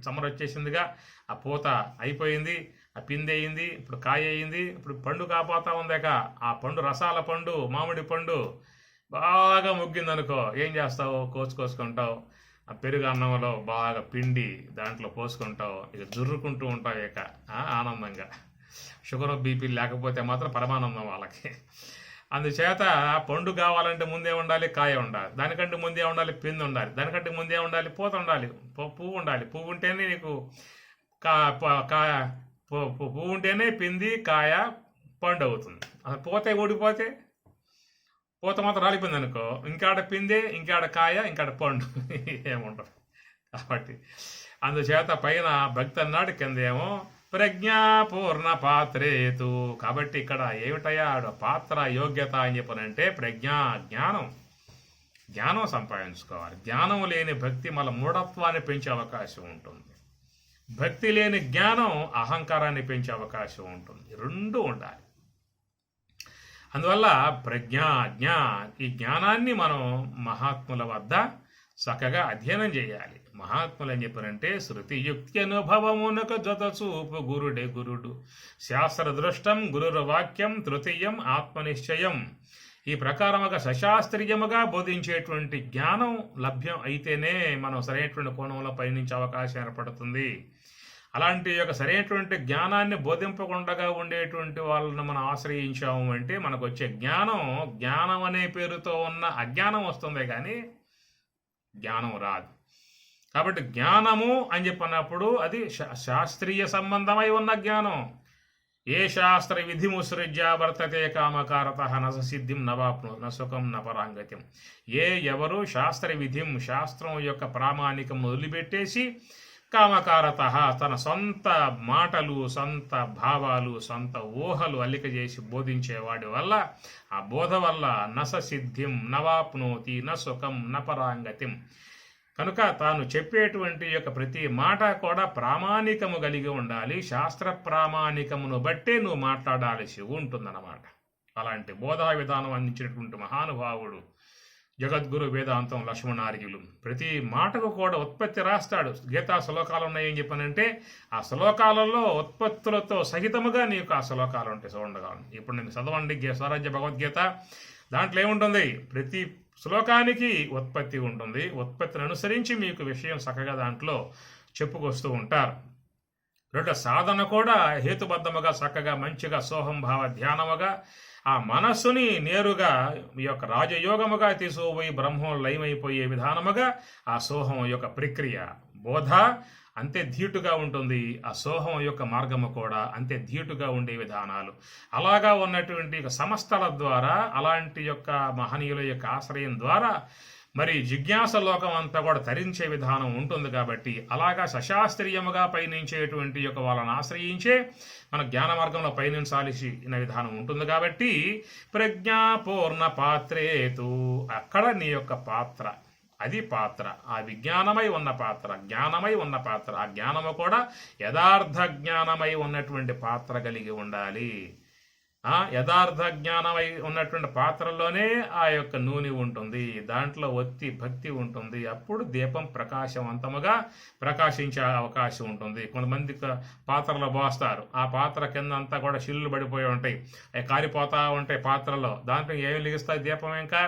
సమ్మర్ వచ్చేసిందిగా, ఆ పూత అయిపోయింది, ఆ పిండి అయింది, ఇప్పుడు కాయ అయింది, ఇప్పుడు పండు కాపోతా ఉందాక, ఆ పండు రసాల పండు, మామిడి పండు బాగా ముగ్గిందనుకో, ఏం చేస్తావు? కోసుకుంటావు, ఆ పెరుగు అన్నంలో బాగా పిండి దాంట్లో పోసుకుంటావు, ఇక జుర్రుకుంటూ ఉంటావు ఇక ఆనందంగా. షుగర్ బీపీ లేకపోతే మాత్రం పరమానందం వాళ్ళకి. అందుచేత పండు కావాలంటే ముందే ఉండాలి, కాయ ఉండాలి, దానికంటే ముందే ఉండాలి, పిండి ఉండాలి, దానికంటే ముందే ఉండాలి, పూత ఉండాలి, పువ్వు ఉండాలి. పువ్వు ఉంటేనే నీకు పువ్వు ఉంటేనే పిండి, కాయ, పండు అవుతుంది. అసలు పూత ఊడిపోతే, పూత మాత్రం రాలిపోయింది అనుకో, ఇంకాడ పిందే, ఇంకాడ కాయ, ఇంకాడ పండు ఏముండదు. కాబట్టి అందుచేత పైన భక్తి అన్నాడు, కింద ఏమో ప్రజ్ఞాపూర్ణ పాత్రేతు. కాబట్టి ఇక్కడ ఏమిటయ్యా పాత్ర యోగ్యత అని చెప్పనంటే జ్ఞానం సంపాదించుకోవాలి. జ్ఞానం లేని భక్తి మళ్ళీ మూఢత్వాన్ని పెంచే అవకాశం ఉంటుంది. భక్తి లేని జ్ఞానం అహంకారాన్ని పెంచే అవకాశం ఉంటుంది. రెండు ఉండాలి. అందువల్ల ఈ జ్ఞానాన్ని మనం మహాత్ముల వద్ద చక్కగా అధ్యయనం చేయాలి. మహాత్ములు అని చెప్పారంటే శృతియుక్తి అనుభవమునకు జతచూపు గురుడే గురుడు, శాస్త్ర దృష్టం గురురు వాక్యం, తృతీయం ఆత్మనిశ్చయం. ఈ ప్రకారముగా సశాస్త్రీయముగా బోధించేటువంటి జ్ఞానం లభ్యం అయితేనే మనం సరైనటువంటి కోణంలో పయనించే అవకాశం ఏర్పడుతుంది. అలాంటి యొక్క సరైనటువంటి జ్ఞానాన్ని బోధింపకుండా ఉండేటువంటి వాళ్ళని మనం ఆశ్రయించాము అంటే మనకు వచ్చే జ్ఞానం అనే పేరుతో ఉన్న అజ్ఞానం వస్తుందే కానీ జ్ఞానం రాదు. కాబట్టి జ్ఞానము అని చెప్పినప్పుడు అది శాస్త్రీయ సంబంధమై ఉన్న జ్ఞానం. ఏ శాస్త్ర విధి ముసృజ్య వర్తతే కామకారత నస సిద్ధిం నవాప్ను నసుఖం నపరాంగత్యం. ఎవరు శాస్త్రం యొక్క ప్రామాణికం వదిలిపెట్టేసి కామకారత తన సొంత మాటలు, సొంత భావాలు, సొంత ఊహలు అల్లిక చేసి బోధించేవాడి వల్ల, ఆ బోధ వల్ల నస సిద్ధిం నవాప్నోతి నసుఖం నపరాంగతిం. కనుక తాను చెప్పేటువంటి యొక్క ప్రతి మాట కూడా ప్రామాణికము కలిగి ఉండాలి. శాస్త్ర ప్రామాణికమును బట్టే నువ్వు మాట్లాడాల్సి ఉంటుందన్నమాట. అలాంటి బోధా విధానం అందించినటువంటి మహానుభావుడు జగద్గురు వేదాంతం లక్ష్మణార్యులు. ప్రతి మాటకు కూడా ఉత్పత్తి రాస్తాడు. గీతా శ్లోకాలు ఉన్నాయని చెప్పానంటే ఆ శ్లోకాలలో ఉత్పత్తులతో సహితముగా నీకు ఆ శ్లోకాలు ఉంటాయి. చూడండిగా ఇప్పుడు నేను చదవండి స్వరాజ్య భగవద్గీత, దాంట్లో ఏముంటుంది? ప్రతి శ్లోకానికి ఉత్పత్తి ఉంటుంది. ఉత్పత్తిని అనుసరించి మీకు విషయం చక్కగా దాంట్లో చెప్పుకొస్తూ ఉంటారు. రెండో సాధన కూడా హేతుబద్ధముగా చక్కగా మంచిగా సోహంభావ ధ్యానముగా ఆ మనస్సుని నేరుగా ఈ యొక్క రాజయోగముగా తీసుకుపోయి బ్రహ్మం లయమైపోయే విధానముగా ఆ సోహం యొక్క ప్రక్రియ బోధ అంతే ధీటుగా ఉంటుంది. ఆ సోహం యొక్క మార్గము కూడా అంతే ధీటుగా ఉండే విధానాలు అలాగా ఉన్నటువంటి సంస్థల ద్వారా, అలాంటి యొక్క మహనీయుల యొక్క ఆశ్రయం ద్వారా మరి జిజ్ఞాస లోకం అంతా కూడా తరించే విధానం ఉంటుంది. కాబట్టి అలాగా సశాస్త్రీయముగా పయనించేటువంటి యొక్క వాళ్ళని ఆశ్రయించే మన జ్ఞాన మార్గంలో పయనించాల్సిన విధానం ఉంటుంది. కాబట్టి ప్రజ్ఞాపూర్ణ పాత్రేతు, అక్కడ నీ యొక్క పాత్ర, అది పాత్ర, ఆ విజ్ఞానమై ఉన్న పాత్ర, జ్ఞానమై ఉన్న పాత్ర, ఆ జ్ఞానము కూడా యథార్థ జ్ఞానమై ఉన్నటువంటి పాత్ర కలిగి ఉండాలి. యథార్థ జ్ఞానమై ఉన్నటువంటి పాత్రలోనే ఆ యొక్క నూనె ఉంటుంది, దాంట్లో ఒత్తి భక్తి ఉంటుంది. అప్పుడు దీపం ప్రకాశవంతముగా ప్రకాశించే అవకాశం ఉంటుంది. కొంతమంది పాత్రలో పోస్తారు, ఆ పాత్ర కింద అంతా కూడా చిల్లు పడిపోయి ఉంటాయి, అవి కారిపోతూ ఉంటాయి పాత్రలో. దాంట్లో ఏమి వెలిగిస్తాయి? దీపం ఇంకా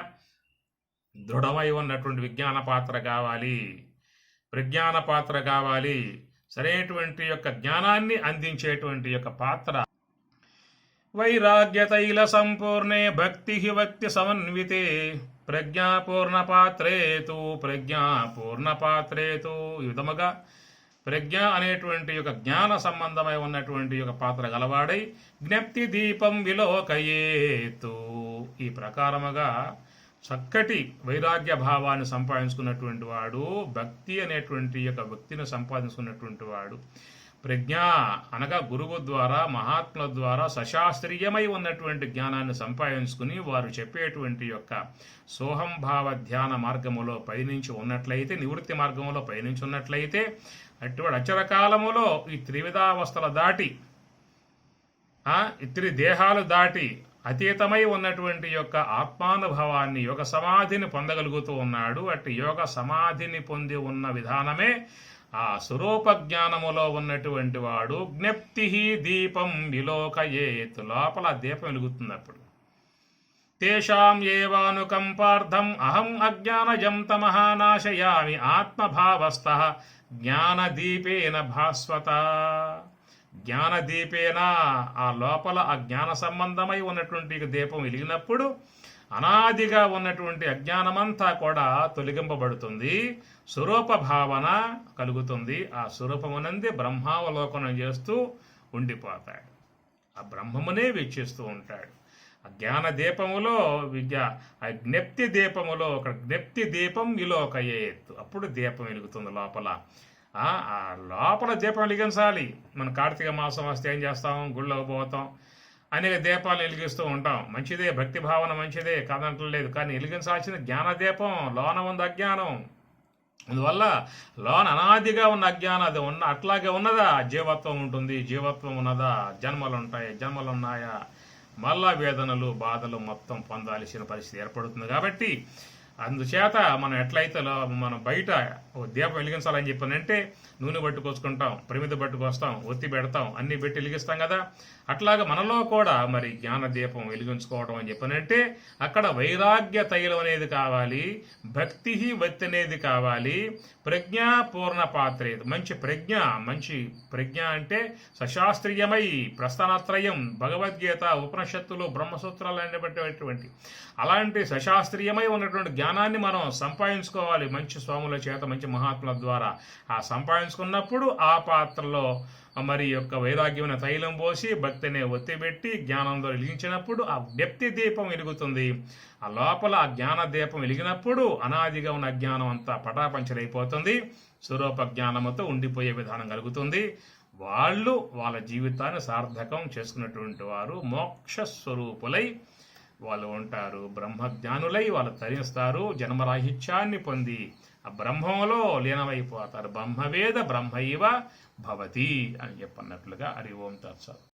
దృఢమై ఉన్నటువంటి విజ్ఞాన పాత్ర కావాలి, ప్రజ్ఞాన పాత్ర కావాలి, సరైనటువంటి యొక్క జ్ఞానాన్ని అందించేటువంటి యొక్క పాత్ర. వైరాగ్యతైల సంపూర్ణే భక్తి భక్తి సమన్వితే ప్రజ్ఞాపూర్ణపాత్రేతు ఈ విధముగా ప్రజ్ఞ అనేటువంటి యొక్క జ్ఞాన సంబంధమై ఉన్నటువంటి యొక్క పాత్ర గలవాడై జ్ఞప్తి దీపం విలోకయేతు ఈ ప్రకారముగా చక్కటి వైరాగ్య భావాన్ని సంపాదించుకున్నటువంటి వాడు, భక్తి అనేటువంటి యొక్క వ్యక్తిని సంపాదించుకున్నటువంటి వాడు, ప్రజ్ఞ అనగా గురువు ద్వారా మహాత్ముల ద్వారా సశాస్త్రీయమై ఉన్నటువంటి జ్ఞానాన్ని సంపాదించుకుని వారు చెప్పేటువంటి యొక్క సోహంభావ ధ్యాన మార్గములో పయనించి ఉన్నట్లయితే, నివృత్తి మార్గంలో పయనించి ఉన్నట్లయితే అటువంటి అచరకాలములో ఈ త్రివిధావస్థల దాటి ఇతరి దేహాలు దాటి అతీతమై ఉన్నటువంటి యొక్క ఆత్మానుభవాన్ని యోగ సమాధిని పొందగలుగుతూ ఉన్నాడు. అట్టి యోగ సమాధిని పొంది ఉన్న విధానమే ఆ స్వరూప జ్ఞానములో ఉన్నటువంటి వాడు. జ్ఞప్తి దీపం విలోకయేత్ లోపల దీపం వెలుగుతుంది. అప్పుడు తేషాం ఏవానుకంపార్థం అహం అజ్ఞానజం తమః నాశయామి ఆత్మభావస్థః జ్ఞానదీపేన భాస్వత. జ్ఞానదీపేన ఆ లోపల ఆ జ్ఞాన సంబంధమై ఉన్నటువంటి దీపం వెలిగినప్పుడు అనాదిగా ఉన్నటువంటి అజ్ఞానమంతా కూడా తొలగింపబడుతుంది, స్వరూప భావన కలుగుతుంది. ఆ స్వరూపమునందే బ్రహ్మావలోకనం చేస్తూ ఉండిపోతాడు, ఆ బ్రహ్మమునే వీక్షిస్తూ ఉంటాడు. ఆ జ్ఞాన దీపములో ఆ జ్ఞప్తి దీపములో ఒక జ్ఞప్తి దీపం విలోకయేత్ అప్పుడు దీపం వెలుగుతుంది లోపల. ఆ లోపల దీపం వెలిగించాలి. మన కార్తీక మాసం వస్తే ఏం చేస్తాం, గుళ్ళోకి పోతాం, అనేక దీపాలు వెలిగిస్తూ ఉంటాం. మంచిదే, భక్తి భావన మంచిదే, కాదంటలేదు. కానీ వెలిగించాల్సిన జ్ఞానదీపం లోన ఉంది అజ్ఞానం. అందువల్ల లోన అనాదిగా ఉన్న అజ్ఞానం అది అట్లాగే ఉన్నదా, జీవత్వం ఉంటుంది, జీవత్వం ఉన్నదా, జన్మలు ఉంటాయి, జన్మలు ఉన్నాయా, మళ్ళా వేదనలు బాధలు మొత్తం పొందాల్సిన పరిస్థితి ఏర్పడుతుంది. కాబట్టి అందుచేత మనం ఎట్లయితే మనం బయట దీపం వెలిగించాలని చెప్పానంటే నూనె పట్టుకొచ్చుకుంటాం, ప్రమిద పట్టుకొస్తాం, ఒత్తి పెడతాం, అన్ని పెట్టి వెలిగిస్తాం కదా. అట్లాగా మనలో కూడా మరి జ్ఞాన దీపం వెలిగించుకోవడం అని చెప్పానంటే అక్కడ వైరాగ్య తైలం అనేది కావాలి, భక్తి వత్తి అనేది కావాలి, ప్రజ్ఞా పూర్ణ పాత్రే మంచి ప్రజ్ఞ అంటే సశాస్త్రీయమై ప్రస్థానత్రయం, భగవద్గీత, ఉపనిషత్తులు, బ్రహ్మసూత్రాలు అనేటువంటి అలాంటి సశాస్త్రీయమై ఉన్నటువంటి జ్ఞానాన్ని మనం సంపాదించుకోవాలి మంచి స్వాముల చేత, మంచి మహాత్ముల ద్వారా. ఆ సంపాదించుకున్నప్పుడు ఆ పాత్రలో మరి యొక్క వైరాగ్యమైన తైలం పోసి భక్తిని ఒత్తిపెట్టి జ్ఞానంతో వెలిగించినప్పుడు ఆ జ్ఞప్తి దీపం వెలుగుతుంది. ఆ లోపల ఆ జ్ఞాన దీపం వెలిగినప్పుడు అనాదిగా ఉన్న అజ్ఞానం అంతా పటాపంచలైపోతుంది, స్వరూప జ్ఞానముతో ఉండిపోయే విధానం కలుగుతుంది. వాళ్ళు వాళ్ళ జీవితాన్ని సార్థకం చేసుకున్నటువంటి వారు మోక్ష స్వరూపులై వాళ్ళు ఉంటారు, బ్రహ్మజ్ఞానులై వాళ్ళు తరిస్తారు, జన్మరాహిత్యాన్ని పొంది ఆ బ్రహ్మంలో లీనమైపోతారు. బ్రహ్మవేద బ్రహ్మైవ భవతి అని చెప్పన్నట్లుగా. హరి ఓం తత్సత్.